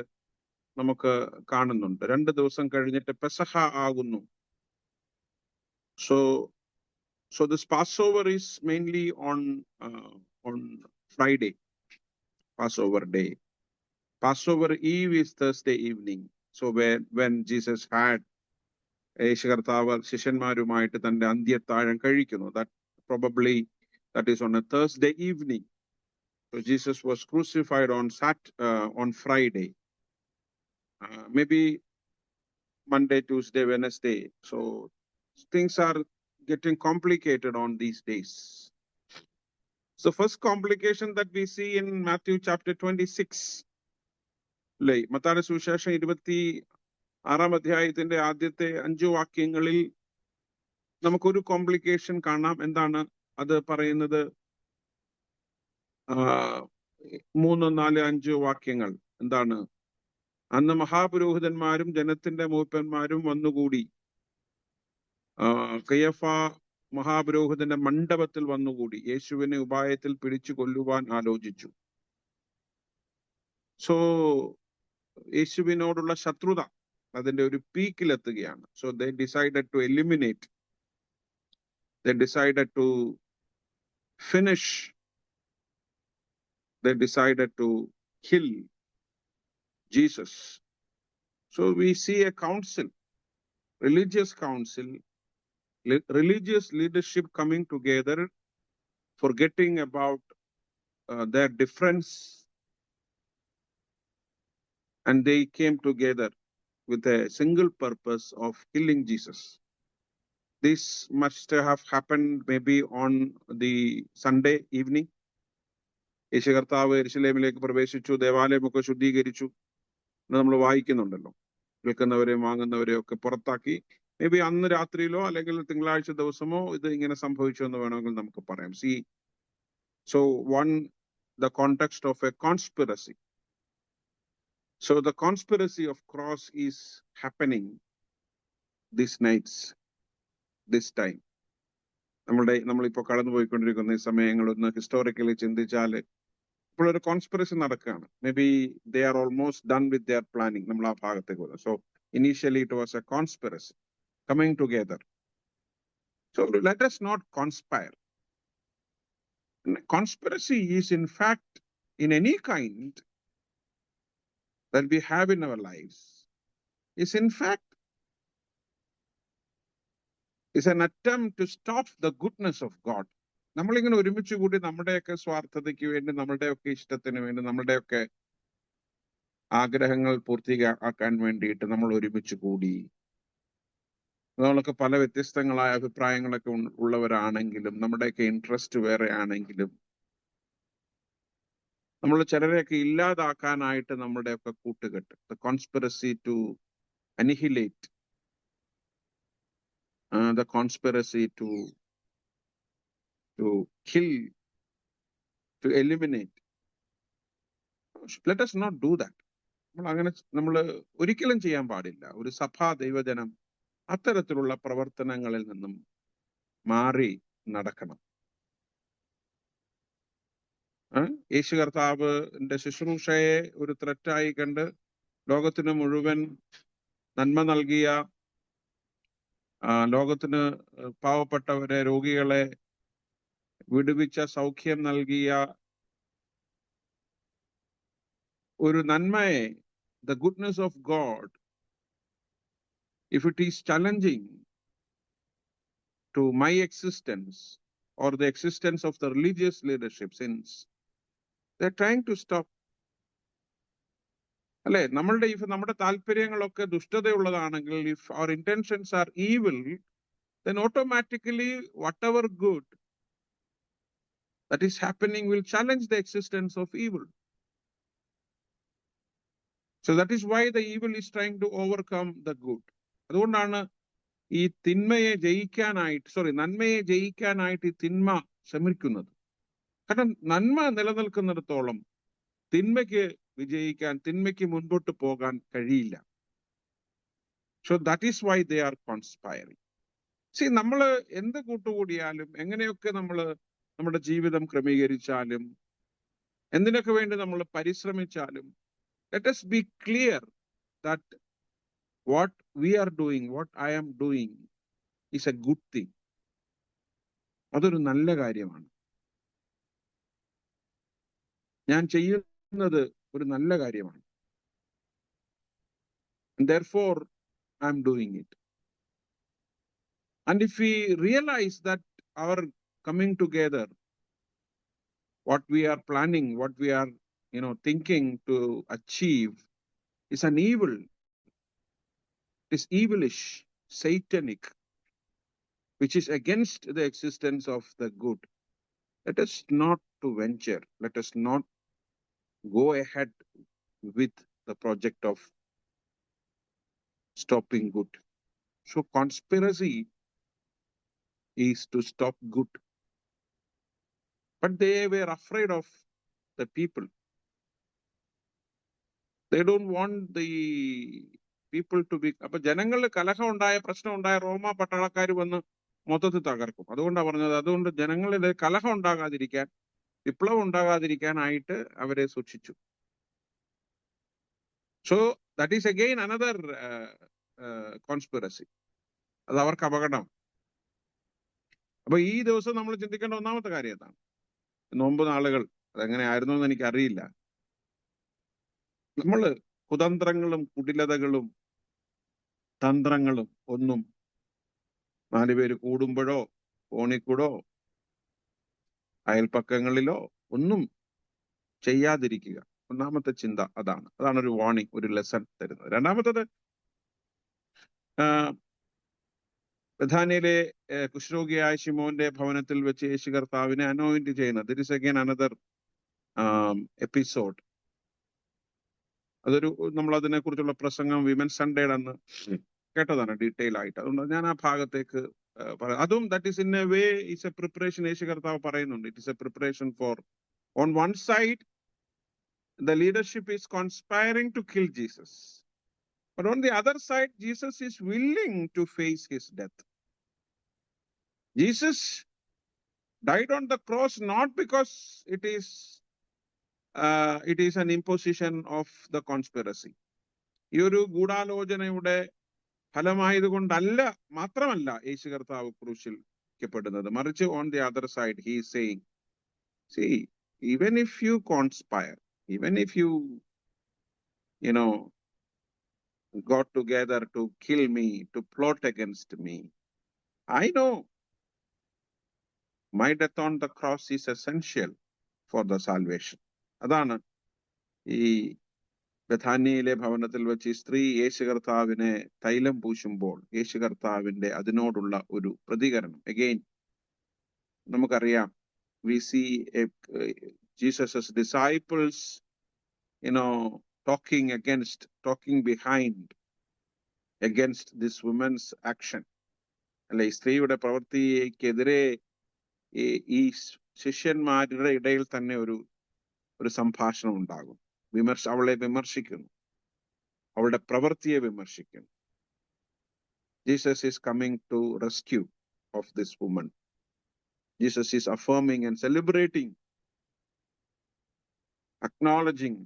നമുക്ക് കാണുന്നുണ്ട്. 2 ദിവസം കഴിഞ്ഞിട്ട് പെസഹ ആകുന്നു. So this Passover is mainly on Friday, Passover day. Passover Eve is Thursday evening. So when Jesus had യേശു കർത്താവ് ശിഷ്യന്മാരുമായിട്ട് തന്റെ അന്ത്യത്താഴം കഴിക്കുന്നു, that is on a Thursday evening. So Jesus was crucified on Friday, maybe Monday, Tuesday, Wednesday. So things are getting complicated on these days. So first complication that we see in Matthew chapter 26, മത്തായിയുടെ സുവിശേഷം 26-ാം അധ്യായത്തിന്റെ ആദ്യത്തെ 5 വാക്യങ്ങളിൽ നമുക്കൊരു complication കാണാം. എന്താണ് അത് പറയുന്നത്? 3, 4, 5 വാക്യങ്ങൾ എന്താണ്? അന്ന് മഹാപുരോഹിതന്മാരും ജനത്തിന്റെ മൂപ്പന്മാരും വന്നുകൂടി കയ്യഫ മഹാപുരോഹിതന്റെ മണ്ഡപത്തിൽ വന്നുകൂടി യേശുവിനെ ഉപായത്തിൽ പിടിച്ചു കൊല്ലുവാൻ ആലോചിച്ചു. സോ യേശുവിനോടുള്ള ശത്രുത അതിന്റെ ഒരു പീക്കിലെത്തുകയാണ്. So they decided to eliminate, they decided to finish, they decided to kill Jesus. So we see a council, religious council, religious leadership coming together, forgetting about their difference, and they came together with a single purpose of killing Jesus. This must have happened maybe on the Sunday evening. യേശു കർത്താവ് യെരൂശലേമിലേക്ക് പ്രവേശിച്ചു, ദേവാലയമൊക്കെ ശുദ്ധീകരിച്ചു എന്ന് നമ്മൾ വായിക്കുന്നുണ്ടല്ലോ. വിൽക്കുന്നവരെയും വാങ്ങുന്നവരെയും ഒക്കെ പുറത്താക്കി. May be അന്ന് രാത്രിയിലോ അല്ലെങ്കിൽ തിങ്കളാഴ്ച ദിവസമോ ഇത് ഇങ്ങനെ സംഭവിച്ചു എന്ന് വേണമെങ്കിൽ നമുക്ക് പറയാം. So the context of a conspiracy. So the conspiracy of cross is happening these nights, this time. നമ്മളിപ്പോ കടന്നുപോയിക്കൊണ്ടിരിക്കുന്ന ഈ സമയങ്ങളൊന്ന് ഹിസ്റ്റോറിക്കലി ചിന്തിച്ചാൽ ഇപ്പോൾ ഒരു കോൺസ്പിറസി നടക്കുകയാണ്. May be they are almost done with their planning. നമ്മൾ ആ ഭാഗത്തേക്ക് പോകുന്നത്. So initially it was A conspiracy coming together. So let us not conspire. Conspiracy is in fact, in any kind that we have in our lives, is in fact is an attempt to stop the goodness of God. നമ്മളിങ്ങനെ ഒരുമിച്ച് കൂടി നമ്മുടെയൊക്കെ സ്വാർത്ഥതയ്ക്ക് വേണ്ടി, നമ്മളുടെയൊക്കെ ഇഷ്ടത്തിന് വേണ്ടി, നമ്മളുടെയൊക്കെ ആഗ്രഹങ്ങൾ പൂർത്തിയാക്കാൻ വേണ്ടിയിട്ട് നമ്മൾ ഒരുമിച്ച് കൂടി. നമ്മളൊക്കെ പല വ്യത്യസ്തങ്ങളായ അഭിപ്രായങ്ങളൊക്കെ ഉള്ളവരാണെങ്കിലും, നമ്മുടെയൊക്കെ ഇൻട്രസ്റ്റ് വേറെ ആണെങ്കിലും, നമ്മൾ ചിലരെയൊക്കെ ഇല്ലാതാക്കാനായിട്ട് നമ്മുടെയൊക്കെ കൂട്ടുകെട്ട്, the conspiracy to annihilate, the conspiracy to kill, to eliminate. Let us not do that. നമ്മൾ ഒരിക്കലും ചെയ്യാൻ പാടില്ല. ഒരു സഭാ ദൈവജനം അത്തരത്തിലുള്ള പ്രവർത്തനങ്ങളിൽ നിന്നും മാറി നടക്കണം. യേശു കർത്താവിന്റെ ശുശ്രൂഷയെ ഒരു ത്രെറ്റായി കണ്ട് ലോകത്തിന് മുഴുവൻ നന്മ നൽകിയ, ലോകത്തിന് പാവപ്പെട്ടവരെ, രോഗികളെ വിടുവിച്ച, സൗഖ്യം നൽകിയ ഒരു നന്മയെ, the goodness of God, if it is challenging to my existence or the existence of the religious leadership, since they're trying to stop. അല്ലെ, നമ്മുടെ താല്പര്യങ്ങളൊക്കെ ദുഷ്ടതയുള്ളതാണെങ്കിൽ, if our intentions are evil, then automatically whatever good that is happening will challenge the existence of evil. So that is why the evil is trying to overcome the good. അതുകൊണ്ടാണ് ഈ നന്മയെ ജയിക്കാനായിട്ട് ഈ തിന്മ ശ്രമിക്കുന്നത്. കാരണം നന്മ നിലനിൽക്കുന്നിടത്തോളം തിന്മയ്ക്ക് വിജയിക്കാൻ, തിന്മയ്ക്ക് മുൻപോട്ട് പോകാൻ കഴിയില്ല. So that is why they are conspiring. നമ്മൾ എന്ത് കൂട്ടുകൂടിയാലും, എങ്ങനെയൊക്കെ നമ്മൾ നമ്മുടെ ജീവിതം ക്രമീകരിച്ചാലും, എന്തിനൊക്കെ വേണ്ടി നമ്മൾ പരിശ്രമിച്ചാലും, let us be clear that what we are doing, what I am doing is a good thing. അതൊരു നല്ല കാര്യമാണ്. ഞാൻ ചെയ്യുന്നത് ഒരു നല്ല കാര്യമാണ്. And therefore I am doing it. And if we realize that our coming together, what we are planning, what we are thinking to achieve is an evil, is evilish, satanic, which is against the existence of the good, let us not to venture, let us not go ahead with the project of stopping good. So conspiracy is to stop good. But they were afraid of the people. They don't want the people to be. അപ്പൊ ജനങ്ങളിൽ കലഹം ഉണ്ടായ, പ്രശ്നം ഉണ്ടായ, റോമ പട്ടാളക്കാർ വന്ന് മൊത്തത്തിൽ തകർക്കും. അതുകൊണ്ടാണ് പറഞ്ഞത്, അതുകൊണ്ട് ജനങ്ങളിൽ കലഹം ഉണ്ടാകാതിരിക്കാൻ, വിപ്ലവം ഉണ്ടാകാതിരിക്കാനായിട്ട് അവരെ സൂക്ഷിച്ചു. So that is again another conspiracy. അത് അവർക്ക് അപകടം. അപ്പൊ ഈ ദിവസം നമ്മൾ ചിന്തിക്കേണ്ട ഒന്നാമത്തെ കാര്യം എന്താണ്? നോമ്പ് നാളുകൾ അതെങ്ങനെ ആയിരുന്നു എന്ന് എനിക്ക് അറിയില്ല. നമ്മള് കുതന്ത്രങ്ങളും കുടിലതകളും തന്ത്രങ്ങളും ഒന്നും 4 പേര് കൂടുമ്പോഴോ ഫോണിക്കൂടോ അയൽപ്പക്കങ്ങളിലോ ഒന്നും ചെയ്യാതിരിക്കുക. ഒന്നാമത്തെ ചിന്ത അതാണ് ഒരു വാർണിംഗ്, ഒരു ലെസൺ തരുന്നത്. രണ്ടാമത്തത്, ബഥാനിയിലെ കുഷ്ഠരോഗിയായ ശിമോന്റെ ഭവനത്തിൽ വെച്ച് യേശു കർത്താവിനെ അനോയിന്റ് ചെയ്യുന്നത്. This is again another episode. നമ്മൾ അതിനെക്കുറിച്ചുള്ള പ്രസംഗം വിമൻ സൺഡേയുടെ അന്ന് കേട്ടതാണ് ഡീറ്റെയിൽ ആയിട്ട്. അതുകൊണ്ട് ഞാൻ ആ ഭാഗത്തേക്ക് അതും that is in a way is a preparation. യേശു കർത്താവ് പറയുന്നുണ്ട്, it is a preparation for on one side the leadership is conspiring to kill Jesus, but on the other side Jesus is willing to face his death. Jesus died on the cross not because it is an imposition of the conspiracy. ഈ ഒരു ഗൂഢാലോചനയുടെ ഫലമായതുകൊണ്ടല്ല മാത്രമല്ല യേശു കർത്താവ് ക്രൂശിക്കപ്പെടുന്നത്, മറിച്ച് on the other side he is saying, see, even if you conspire, even if you got together to kill me, to plot against me, I know my death on the cross is essential for the salvation. അതാണ് ഈ ബഥാന്യയിലെ ഭവനത്തിൽ വെച്ച് ഈ സ്ത്രീ യേശു കർത്താവിനെ തൈലം പൂശുമ്പോൾ യേശു കർത്താവിന്റെ അതിനോടുള്ള ഒരു പ്രതികരണം. അഗെയിൻ നമുക്കറിയാം, we see Jesus' disciples talking behind against this woman's action. അല്ലെ, ഈ സ്ത്രീയുടെ പ്രവൃത്തിക്കെതിരെ ഈ ശിഷ്യന്മാരുടെ ഇടയിൽ തന്നെ ഒരു സംഭാഷണം ഉണ്ടാകും. അവളെ വിമർശിക്കുന്നു, അവളുടെ പ്രവൃത്തിയെ വിമർശിക്കുന്നു. Jesus is coming to rescue of this woman. Jesus is affirming and celebrating, acknowledging,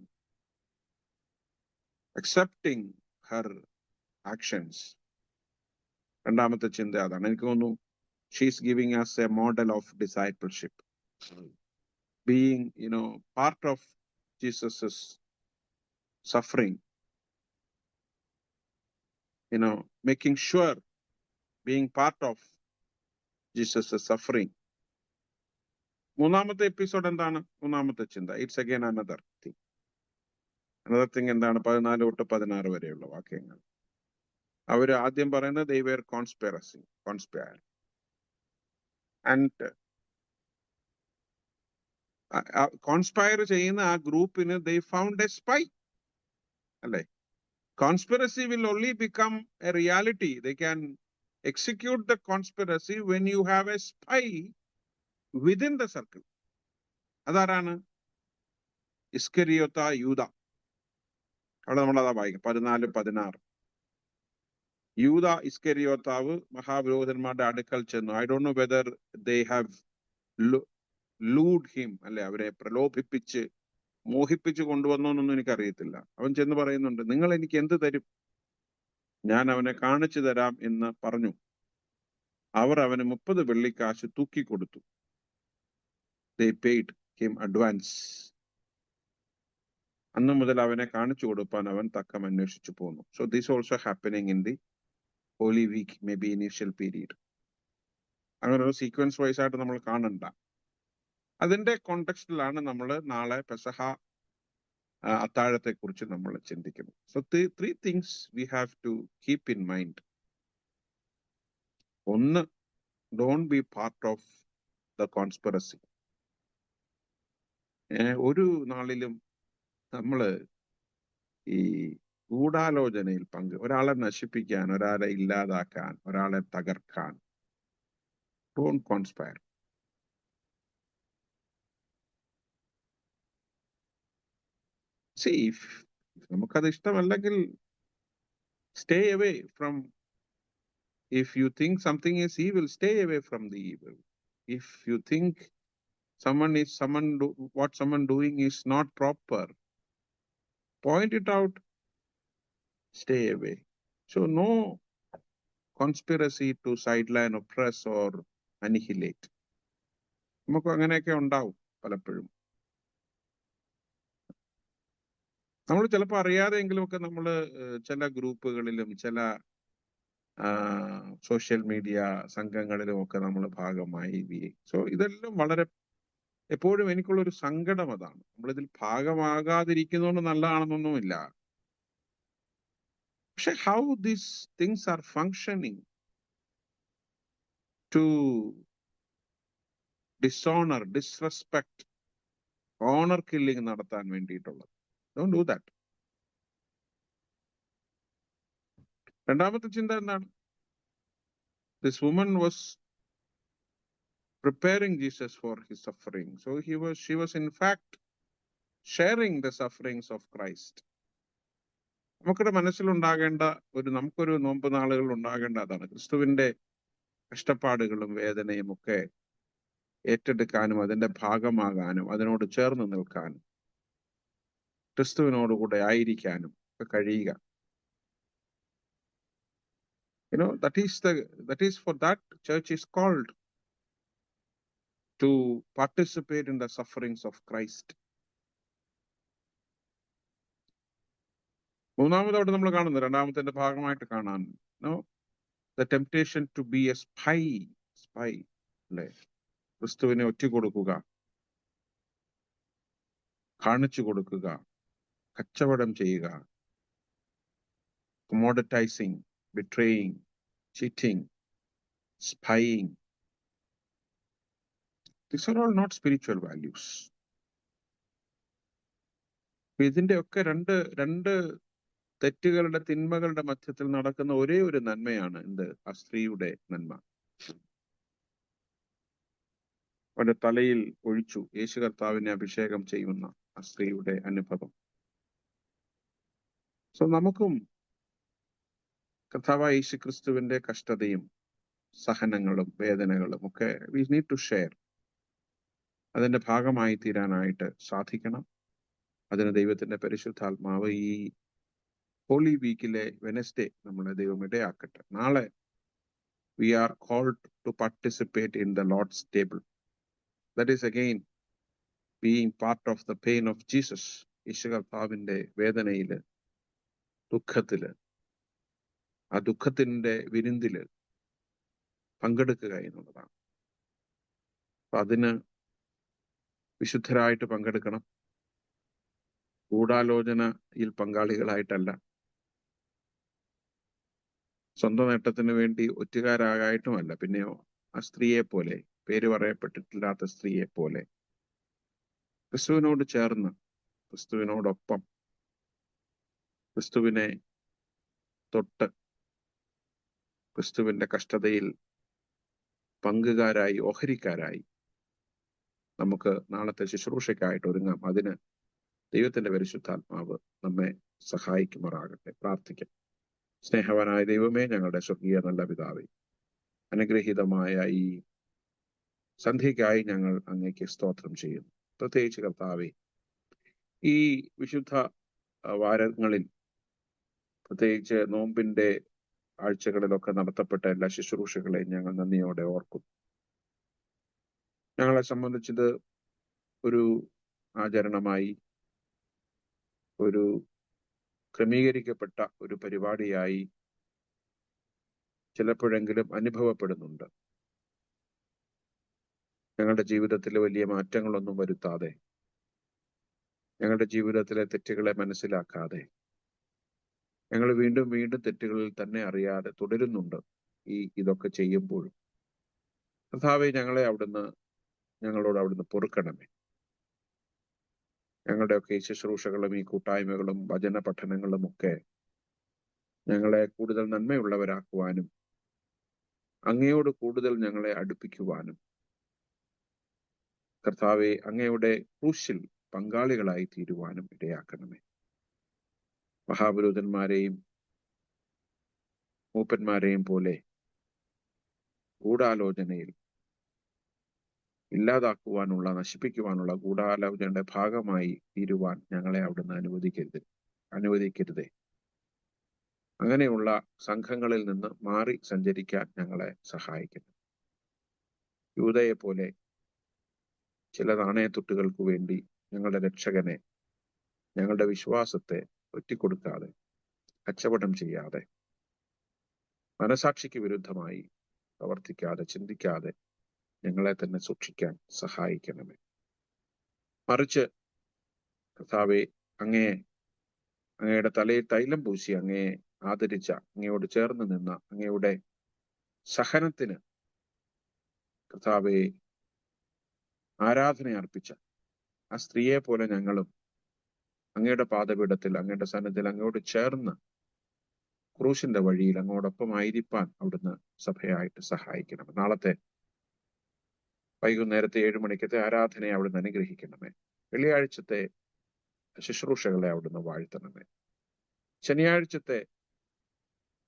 accepting her actions. രണ്ടാമത്തെ ചിന്ത അതാണ്. എനിക്ക് തോന്നുന്നു she is giving us a model of discipleship, being part of Jesus's suffering, making sure being part of Jesus's suffering. മൂന്നാമത്തെ episode എന്താണ്? മൂന്നാമത്തെ ചിന്ത, it's again another thing. Another thing എന്താണ്? 14 തൊട്ട് 16 വരെയുള്ള വാക്യങ്ങൾ. അവര് ആദ്യം പറയുന്നത് they were conspire. And conspire ചെയ്യുന്ന ആ ഗ്രൂപ്പിന് they found a spy. അല്ലെ, conspiracy will only become a reality. They can execute the conspiracy when you have a spy within the circle. അതാരാണ്? ഇസ്കരിയോത്ത യൂദ. അവിടെ നമ്മളതാ വായിക്കും 14-16. യൂദ ഇസ്കരിയോത്താവ് മഹാപുരോഹിതന്മാരുടെ അടുക്കൽ ചെന്നു. I don't know whether they have lured him, അല്ലെ, അവരെ പ്രലോഭിപ്പിച്ച് മോഹിപ്പിച്ച് കൊണ്ടുവന്നോന്നൊന്നും എനിക്കറിയത്തില്ല. അവൻ ചെന്ന് പറയുന്നുണ്ട്, നിങ്ങൾ എനിക്ക് എന്ത് തരും? ഞാൻ അവനെ കാണിച്ചു തരാം എന്ന് പറഞ്ഞു. അവർ അവന് 30 വെള്ളിക്കാശ് തൂക്കിക്കൊടുത്തു. They paid him advance. അന്ന് മുതൽ അവനെ കാണിച്ചു കൊടുപ്പാൻ അവൻ തക്കം അന്വേഷിച്ചു പോന്നു. So this also happening in the Holy Week, maybe initial period. അങ്ങനെ ഒരു സീക്വൻസ് വൈസ് ആയിട്ട് നമ്മൾ കാണണ്ട. അതിന്റെ കോണ്ടെക്സ്റ്റിലാണ് നമ്മൾ നാളെ പെസഹ അത്താഴത്തെ കുറിച്ച് നമ്മൾ ചിന്തിക്കുന്നത്. So three things we have to keep in mind. ഒന്ന്, don't be part of the conspiracy. ഒരു നാളിലും നമ്മള് ഈ ഗൂഢാലോചനയിൽ ഒരാളെ നശിപ്പിക്കാൻ, ഒരാളെ ഇല്ലാതാക്കാൻ, ഒരാളെ തകർക്കാൻ, don't conspire. See, if നമുക്കത് ഇഷ്ടമല്ലെങ്കിൽ stay away from. If you think something is evil, stay away from the evil. If you think what someone doing is not proper, point it out, stay away. So no conspiracy to sideline, oppress or annihilate. നമുക്ക് അങ്ങനെയൊക്കെ ഉണ്ടാവും പലപ്പോഴും. നമ്മൾ ചിലപ്പോൾ അറിയാതെയെങ്കിലുമൊക്കെ നമ്മൾ ചില ഗ്രൂപ്പുകളിലും ചില social media സംഘങ്ങളിലും ഒക്കെ നമ്മൾ ഭാഗമായി. സോ ഇതെല്ലാം വളരെ എപ്പോഴും എനിക്കുള്ളൊരു സങ്കടം അതാണ്. നമ്മളിതിൽ ഭാഗമാകാതിരിക്കുന്നതുകൊണ്ട് നല്ലതാണെന്നൊന്നുമില്ല. പക്ഷെ how these things are functioning to dishonour, disrespect, honour killing നടത്താൻ വേണ്ടിയിട്ടുള്ളത്. Don't do that. രണ്ടാമത്തെ ചിന്ത എന്താണ്? This woman was preparing Jesus for his suffering. So she was in fact sharing the sufferings of Christ. നമുക്കൊരു മനസ്സിലുണ്ടാകേണ്ട നമുക്കൊരു നോമ്പ് നാളുകൾ ഉണ്ടാകേണ്ട അതാണ്, ക്രിസ്തുവിന്റെ കഷ്ടപ്പാടുകളും വേദനയും ഒക്കെ ഏറ്റെടുക്കാനും അതിന്റെ ഭാഗമാകാനും അതിനോട് ചേർന്ന് നിൽക്കാനും ക്രിസ്തുവിനോടുകൂടെ ആയിരിക്കാനും ഒക്കെ കഴിയുക. that is for that church is called to participate in the sufferings of Christ. മൂന്നാമതോടെ നമ്മൾ കാണുന്നത്, രണ്ടാമത്തെ ഭാഗമായിട്ട് കാണാൻ, the temptation to be a spy അല്ലെ? ക്രിസ്തുവിനെ ഒറ്റുകൊടുക്കുക, കാണിച്ചു കൊടുക്കുക, കച്ചവടം ചെയ്യുക, commoditizing, betraying, cheating, spying. These are all not spiritual values. ഇതിന്റെ ഒക്കെ രണ്ട് തെറ്റുകളുടെ തിന്മകളുടെ മധ്യത്തിൽ നടക്കുന്ന ഒരേ ഒരു നന്മയാണ് ആ സ്ത്രീയുടെ നന്മ. അവന്റെ തലയിൽ ഒഴിച്ചു യേശു കർത്താവിനെ അഭിഷേകം ചെയ്യുന്ന ആ സ്ത്രീയുടെ അനുഭവം. സോ നമുക്കും കർത്താവായ യേശു ക്രിസ്തുവിന്റെ കഷ്ടതയും സഹനങ്ങളും വേദനകളും ഒക്കെ we need to share. അതിന്റെ ഭാഗമായി തീരാനായിട്ട് സാധിക്കണം. അതിന് ദൈവത്തിന്റെ പരിശുദ്ധാത്മാവ് ഈ ഹോളി വീക്കിലെ വെനസ്ഡേ നമ്മളെ ദൈവം ഇടയാക്കട്ടെ. നാളെ we are called to participate in the Lord's table. That is again being part of the pain of Jesus. യേശു കർത്താവിന്റെ വേദനയില്, ദുഃഖത്തില്, ആ ദുഃഖത്തിന്റെ വിരുന്നില് പങ്കെടുക്കുക എന്നുള്ളതാണ്. അപ്പൊ അതിന് വിശുദ്ധരായിട്ട് പങ്കെടുക്കണം. ഗൂഢാലോചനയിൽ പങ്കാളികളായിട്ടല്ല, സ്വന്തം നേട്ടത്തിന് വേണ്ടി ഒറ്റുകാരാകായിട്ടുമല്ല. പിന്നെയോ ആ സ്ത്രീയെ പോലെ, പേര് പറയപ്പെട്ടിട്ടില്ലാത്ത സ്ത്രീയെ പോലെ ക്രിസ്തുവിനോട് ചേർന്ന്, ക്രിസ്തുവിനോടൊപ്പം, ക്രിസ്തുവിനെ തൊട്ട്, ക്രിസ്തുവിന്റെ കഷ്ടതയിൽ പങ്കുകാരായി, ഓഹരിക്കാരായി നമുക്ക് നാളത്തെ ശുശ്രൂഷയ്ക്കായിട്ട് ഒരുങ്ങാം. അതിന് ദൈവത്തിന്റെ പരിശുദ്ധാത്മാവ് നമ്മെ സഹായിക്കുമാറാകട്ടെ. പ്രാർത്ഥിക്കാം. സ്നേഹവാനായ ദൈവമേ, ഞങ്ങളുടെ സ്വർഗീയ നല്ല പിതാവേ, അനുഗ്രഹീതമായ ഈ സന്ധ്യയ്ക്കായി ഞങ്ങൾ അങ്ങേക്ക് സ്തോത്രം ചെയ്യുന്നു. പ്രത്യേകിച്ച് കർത്താവേ, ഈ വിശുദ്ധ വാരങ്ങളിൽ, പ്രത്യേകിച്ച് നോമ്പിന്റെ ആഴ്ചകളിലൊക്കെ നടത്തപ്പെട്ട എല്ലാ ശുശ്രൂഷകളെയും ഞങ്ങൾ നന്ദിയോടെ ഓർക്കുന്നു. ഞങ്ങളെ സംബന്ധിച്ചത് ഒരു ആചരണമായി, ഒരു ക്രമീകരിക്കപ്പെട്ട ഒരു പരിപാടിയായി ചിലപ്പോഴെങ്കിലും അനുഭവപ്പെടുന്നുണ്ട്. ഞങ്ങളുടെ ജീവിതത്തിൽ വലിയ മാറ്റങ്ങളൊന്നും വരുത്താതെ, ഞങ്ങളുടെ ജീവിതത്തിലെ തെറ്റുകളെ മനസ്സിലാക്കാതെ, ഞങ്ങൾ വീണ്ടും വീണ്ടും തെറ്റുകളിൽ തന്നെ അറിയാതെ തുടരുന്നുണ്ട് ഇതൊക്കെ ചെയ്യുമ്പോഴും. കർത്താവേ, ഞങ്ങളോട് അവിടുന്ന് പൊറുക്കണമേ. ഞങ്ങളുടെയൊക്കെ ഈ ശുശ്രൂഷകളും ഈ കൂട്ടായ്മകളും വചന പഠനങ്ങളും ഒക്കെ ഞങ്ങളെ കൂടുതൽ നന്മയുള്ളവരാക്കുവാനും അങ്ങയോട് കൂടുതൽ ഞങ്ങളെ അടുപ്പിക്കുവാനും, കർത്താവെ, അങ്ങയുടെ ക്രൂശിൽ പങ്കാളികളായി തീരുവാനും ഇടയാക്കണമേ. മഹാപുരോഹിതന്മാരെയും മൂപ്പന്മാരെയും പോലെ ഗൂഢാലോചനയിൽ ഇല്ലാതാക്കുവാനുള്ള, നശിപ്പിക്കുവാനുള്ള ഗൂഢാലോചനയുടെ ഭാഗമായി തീരുവാൻ ഞങ്ങളെ അവിടുന്ന് അനുവദിക്കരുതേ. അങ്ങനെയുള്ള സംഘങ്ങളിൽ നിന്ന് മാറി സഞ്ചരിക്കാൻ ഞങ്ങളെ സഹായിക്കുന്നു. യൂദയെ പോലെ ചില നാണയത്തുട്ടുകൾക്ക് വേണ്ടി ഞങ്ങളുടെ രക്ഷകനെ, ഞങ്ങളുടെ വിശ്വാസത്തെ ഒറ്റിക്കൊടുക്കാതെ, കച്ചവടം ചെയ്യാതെ, മനസാക്ഷിക്ക് വിരുദ്ധമായി പ്രവർത്തിക്കാതെ, ചിന്തിക്കാതെ ഞങ്ങളെ തന്നെ സൂക്ഷിക്കാൻ സഹായിക്കണമേ. മറിച്ച് കർത്താവെ, അങ്ങയുടെ തലയിൽ തൈലം പൂശി അങ്ങയെ ആദരിച്ച, അങ്ങയോട് ചേർന്ന് നിന്ന, അങ്ങയുടെ സഹനത്തിന് കർത്താവെ ആരാധന അർപ്പിച്ച ആ സ്ത്രീയെ പോലെ ഞങ്ങളും അങ്ങയുടെ പാദപീഠത്തിൽ, അങ്ങയുടെ സന്നിധിയിൽ അങ്ങയോട് ചേർന്ന് ക്രൂശിന്റെ വഴിയിൽ അങ്ങോടൊപ്പം ആയിരിക്കാൻ അവിടുന്ന് സഭയായിട്ട് സഹായിക്കണം. നാളത്തെ വൈകുന്നേരത്തെ 7 മണിക്കത്തെ ആരാധനയെ അവിടുന്ന് അനുഗ്രഹിക്കണമേ. വെള്ളിയാഴ്ചത്തെ ശുശ്രൂഷകളെ അവിടുന്ന് വാഴ്ത്തണമേ. ശനിയാഴ്ചത്തെ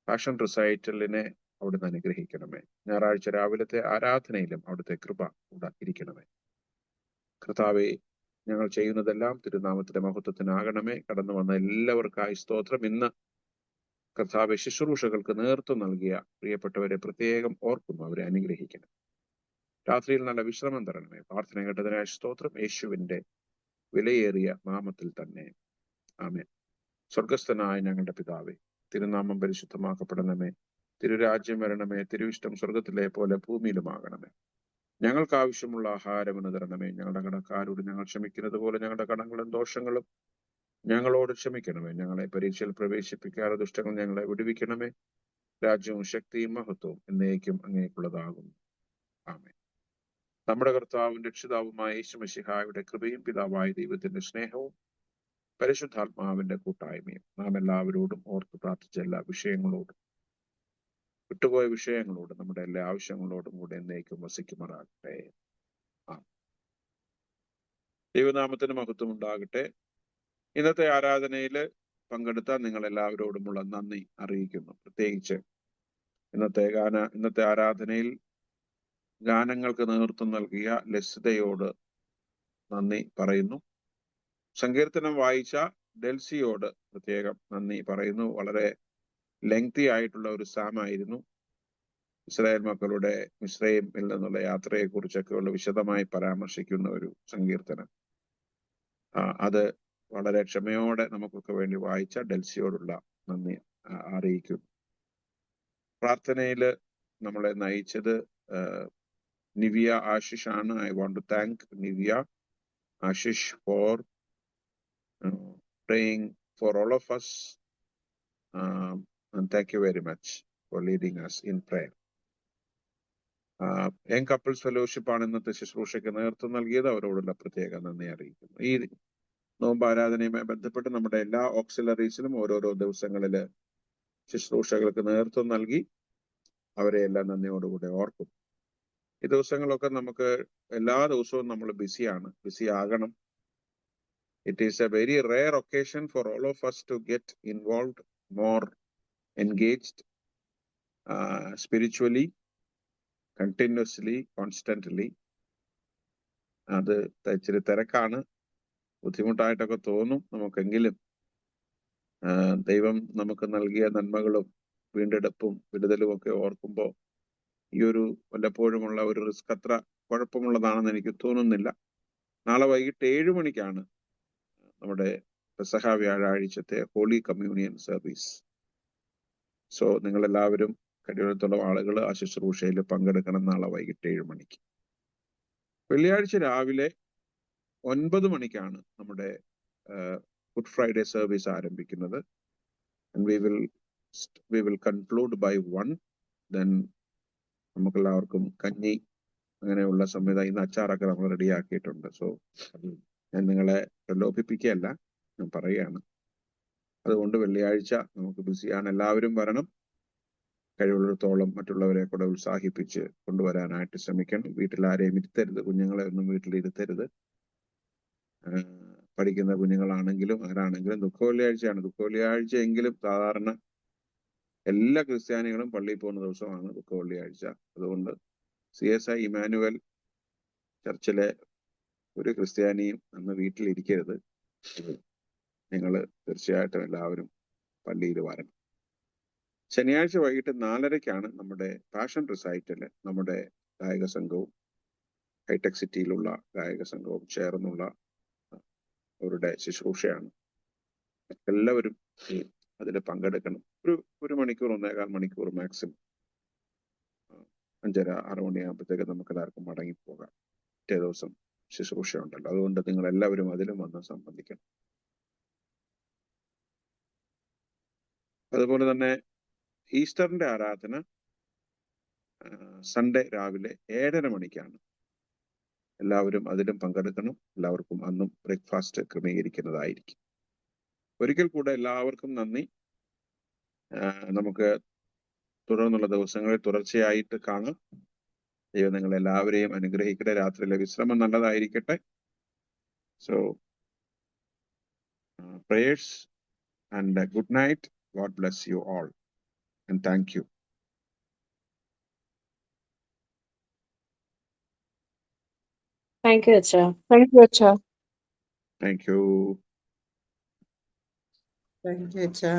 പാഷൻ റിസൈറ്റലിനെ അവിടുന്ന് അനുഗ്രഹിക്കണമേ. ഞായറാഴ്ച രാവിലത്തെ ആരാധനയിലും അവിടുത്തെ കൃപ കൂടെ ഇരിക്കണമേ. കർത്താവെ, ഞങ്ങൾ ചെയ്യുന്നതെല്ലാം തിരുനാമത്തിന്റെ മഹത്വത്തിനാകണമേ. കടന്നു വന്ന എല്ലാവർക്കായി സ്തോത്രം. ഇന്ന് കർത്താവെ ശുശ്രൂഷകൾക്ക് നേതൃത്വം നൽകിയ പ്രിയപ്പെട്ടവരെ പ്രത്യേകം ഓർക്കുന്നു. അവരെ അനുഗ്രഹിക്കണം. രാത്രിയിൽ നല്ല വിശ്രമം തരണമേ. പ്രാർത്ഥന കേട്ടതിനായി സ്തോത്രം. യേശുവിന്റെ വിലയേറിയ നാമത്തിൽ തന്നെ ആമേൻ. സ്വർഗസ്ഥനായ ഞങ്ങളുടെ പിതാവേ, തിരുനാമം പരിശുദ്ധമാക്കപ്പെടണമേ. തിരുരാജ്യം വരണമേ. തിരുവിഷ്ടം സ്വർഗത്തിലെ പോലെ ഭൂമിയിലുമാകണമേ. ഞങ്ങൾക്ക് ആവശ്യമുള്ള ആഹാരം ഇന്ന് തരണമേ. ഞങ്ങളുടെ കടക്കാരോട് ഞങ്ങൾ ക്ഷമിക്കുന്നത് പോലെ ഞങ്ങളുടെ കടങ്ങളും ദോഷങ്ങളും ഞങ്ങളോട് ക്ഷമിക്കണമേ. ഞങ്ങളെ പരീക്ഷയിൽ പ്രവേശിപ്പിക്കാതെ ദുഷ്ടങ്ങൾ ഞങ്ങളെ വിടുവിക്കണമേ. രാജ്യവും ശക്തിയും മഹത്വവും എന്നേക്കും അങ്ങേക്കുള്ളതാകുന്നു. ആമേൻ. നമ്മുടെ കർത്താവും രക്ഷിതാവുമായ യേശു മിശിഹായുടെ കൃപയും പിതാവായ ദൈവത്തിന്റെ സ്നേഹവും പരിശുദ്ധാത്മാവിന്റെ കൂട്ടായ്മയും നാം എല്ലാവരോടും ഓർത്ത് പ്രാർത്ഥിച്ച എല്ലാ വിഷയങ്ങളോടും വിട്ടുപോയ വിഷയങ്ങളോടും നമ്മുടെ എല്ലാ ആവശ്യങ്ങളോടും കൂടെ എന്നേക്കും വസിക്കുമാറാകട്ടെ. ദൈവനാമത്തിന് മഹത്വം ഉണ്ടാകട്ടെ. ഇന്നത്തെ ആരാധനയിൽ പങ്കെടുത്ത നിങ്ങൾ എല്ലാവരോടുമുള്ള നന്ദി അറിയിക്കുന്നു. പ്രത്യേകിച്ച് ഇന്നത്തെ ആരാധനയിൽ ഗാനങ്ങൾക്ക് നേതൃത്വം നൽകിയ ലസിതയോട് നന്ദി പറയുന്നു. സങ്കീർത്തനം വായിച്ച ഡെൽസിയോട് പ്രത്യേകം നന്ദി പറയുന്നു. വളരെ ലെങ്തി ആയിട്ടുള്ള ഒരു സാമായിരുന്നു. ഇസ്രായേൽ മക്കളുടെ മിസ്രൈമിൽ നിന്നുള്ള യാത്രയെ കുറിച്ചൊക്കെയുള്ള വിശദമായി പരാമർശിക്കുന്ന ഒരു സങ്കീർത്തനം. അത് വളരെ ക്ഷമയോടെ നമുക്കൊക്കെ വേണ്ടി വായിച്ച ഡെൽസിയോടുള്ള നന്ദി അറിയിക്കുന്നു. പ്രാർത്ഥനയിൽ നമ്മളെ നയിച്ചത് നിവിയ ആശിഷ് ആണ്. I want to thank Nivia Ashish for praying for all of us, and thank you very much for leading us in prayer. Young couples fellowship ആണ് ഇന്നത്തെ ശുശ്രൂഷയ്ക്ക് നേതൃത്വം നൽകിയത്. അവരോടുള്ള പ്രത്യേക നന്ദി അറിയിക്കുന്നു. ഈ നോമ്പ് ആരാധനയുമായി ബന്ധപ്പെട്ട് നമ്മുടെ എല്ലാ ഓക്സിലറീസിലും ഓരോരോ ദിവസങ്ങളിൽ ശുശ്രൂഷകൾക്ക് നേതൃത്വം നൽകി അവരെ എല്ലാം നന്ദിയോടുകൂടെ ഓർക്കും. ഈ ദിവസങ്ങളൊക്കെ നമുക്ക് എല്ലാ ദിവസവും നമ്മൾ ബിസി ആകണം. It is a very rare occasion for all of us to get involved, more engaged spiritually, continuously, constantly. അത് ഇച്ചിരി തിരക്കാണ്, ബുദ്ധിമുട്ടായിട്ടൊക്കെ തോന്നും നമുക്കെങ്കിലും ദൈവം നമുക്ക് നൽകിയ നന്മകളും വീണ്ടെടുപ്പും വിടുതലും ഒക്കെ ഓർക്കുമ്പോൾ ഈ ഒരു വല്ലപ്പോഴുമുള്ള ഒരു റിസ്ക് അത്ര കുഴപ്പമുള്ളതാണെന്ന് എനിക്ക് തോന്നുന്നില്ല. നാളെ വൈകിട്ട് 7 മണിക്കാണ് നമ്മുടെ പെസഹ വ്യാഴാഴ്ചത്തെ ഹോളി കമ്മ്യൂണിയൻ സർവീസ്. സോ നിങ്ങളെല്ലാവരും കഴിയുന്നിടത്തോളം ആളുകൾ ആ ശുശ്രൂഷയിൽ പങ്കെടുക്കണം. നാളെ വൈകിട്ട് 7 മണിക്ക്. വെള്ളിയാഴ്ച രാവിലെ 9 മണിക്കാണ് നമ്മുടെ ഗുഡ് ഫ്രൈഡേ സർവീസ് ആരംഭിക്കുന്നത്. we will conclude by 1. then നമുക്കെല്ലാവർക്കും കഞ്ഞി അങ്ങനെയുള്ള സംവിധാനം, ഇന്ന് അച്ചാറൊക്കെ നമ്മൾ റെഡിയാക്കിയിട്ടുണ്ട്. സോ ഞാൻ നിങ്ങളെ പ്രലോഭിപ്പിക്കുകയല്ല, ഞാൻ പറയുകയാണ്. അതുകൊണ്ട് വെള്ളിയാഴ്ച നമുക്ക് ബിസിയാണ്. എല്ലാവരും വരണം. കഴിവുള്ളിടത്തോളം മറ്റുള്ളവരെ കൂടെ ഉത്സാഹിപ്പിച്ച് കൊണ്ടുവരാനായിട്ട് ശ്രമിക്കണം. വീട്ടിൽ ആരെയും ഇരുത്തരുത്. കുഞ്ഞുങ്ങളെ ഒന്നും വീട്ടിൽ ഇരുത്തരുത്. പഠിക്കുന്ന കുഞ്ഞുങ്ങളാണെങ്കിലും ആരാണെങ്കിലും ദുഃഖ വെള്ളിയാഴ്ചയാണ്. ദുഃഖ വെള്ളിയാഴ്ച എങ്കിലും സാധാരണ എല്ലാ ക്രിസ്ത്യാനികളും പള്ളിയിൽ പോകുന്ന ദിവസമാണ് ദുഃഖ വെള്ളിയാഴ്ച. അതുകൊണ്ട് CSI ഇമാനുവൽ ചർച്ചിലെ ഒരു ക്രിസ്ത്യാനിയും അന്ന് വീട്ടിലിരിക്കരുത്. നിങ്ങൾ തീർച്ചയായിട്ടും എല്ലാവരും പള്ളിയിൽ വരണം. ശനിയാഴ്ച വൈകിട്ട് 4:30 നമ്മുടെ പാഷൻ റിസൈറ്റല് നമ്മുടെ ഗായക സംഘവും ഹൈടെക് സിറ്റിയിലുള്ള ഗായക സംഘവും ചേർന്നുള്ള അവരുടെ ശുശ്രൂഷയാണ്. എല്ലാവരും അതിൽ പങ്കെടുക്കണം. ഒരു മണിക്കൂർ 1.25 മണിക്കൂർ മാക്സിമം. 5:30-6 മണിയാകുമ്പോഴത്തേക്ക് നമുക്ക് എല്ലാവർക്കും മടങ്ങിപ്പോകാം. പിറ്റേ ദിവസം ശുശ്രൂഷ ഉണ്ടല്ലോ. അതുകൊണ്ട് നിങ്ങൾ എല്ലാവരും അതിലും വന്ന് സംബന്ധിക്കണം. അതുപോലെ തന്നെ ഈസ്റ്ററിന്റെ ആരാധന സൺഡേ രാവിലെ 7:30 മണിക്കാണ്. എല്ലാവരും അതിലും പങ്കെടുക്കണം. എല്ലാവർക്കും അന്നും ബ്രേക്ക്ഫാസ്റ്റ് ക്രമീകരിക്കുന്നതായിരിക്കും. ഒരിക്കൽ കൂടെ എല്ലാവർക്കും നന്ദി. നമുക്ക് തുടർന്നുള്ള ദിവസങ്ങളിൽ തുടർച്ചയായിട്ട് കാണാം. ദൈവം നിങ്ങൾ എല്ലാവരെയും അനുഗ്രഹിക്കട്ടെ. രാത്രിയിലെ വിശ്രമം നല്ലതായിരിക്കട്ടെ. So prayers and good night. God bless you all and thank you. Thank you, Acha. Thank you. Thank you, Acha.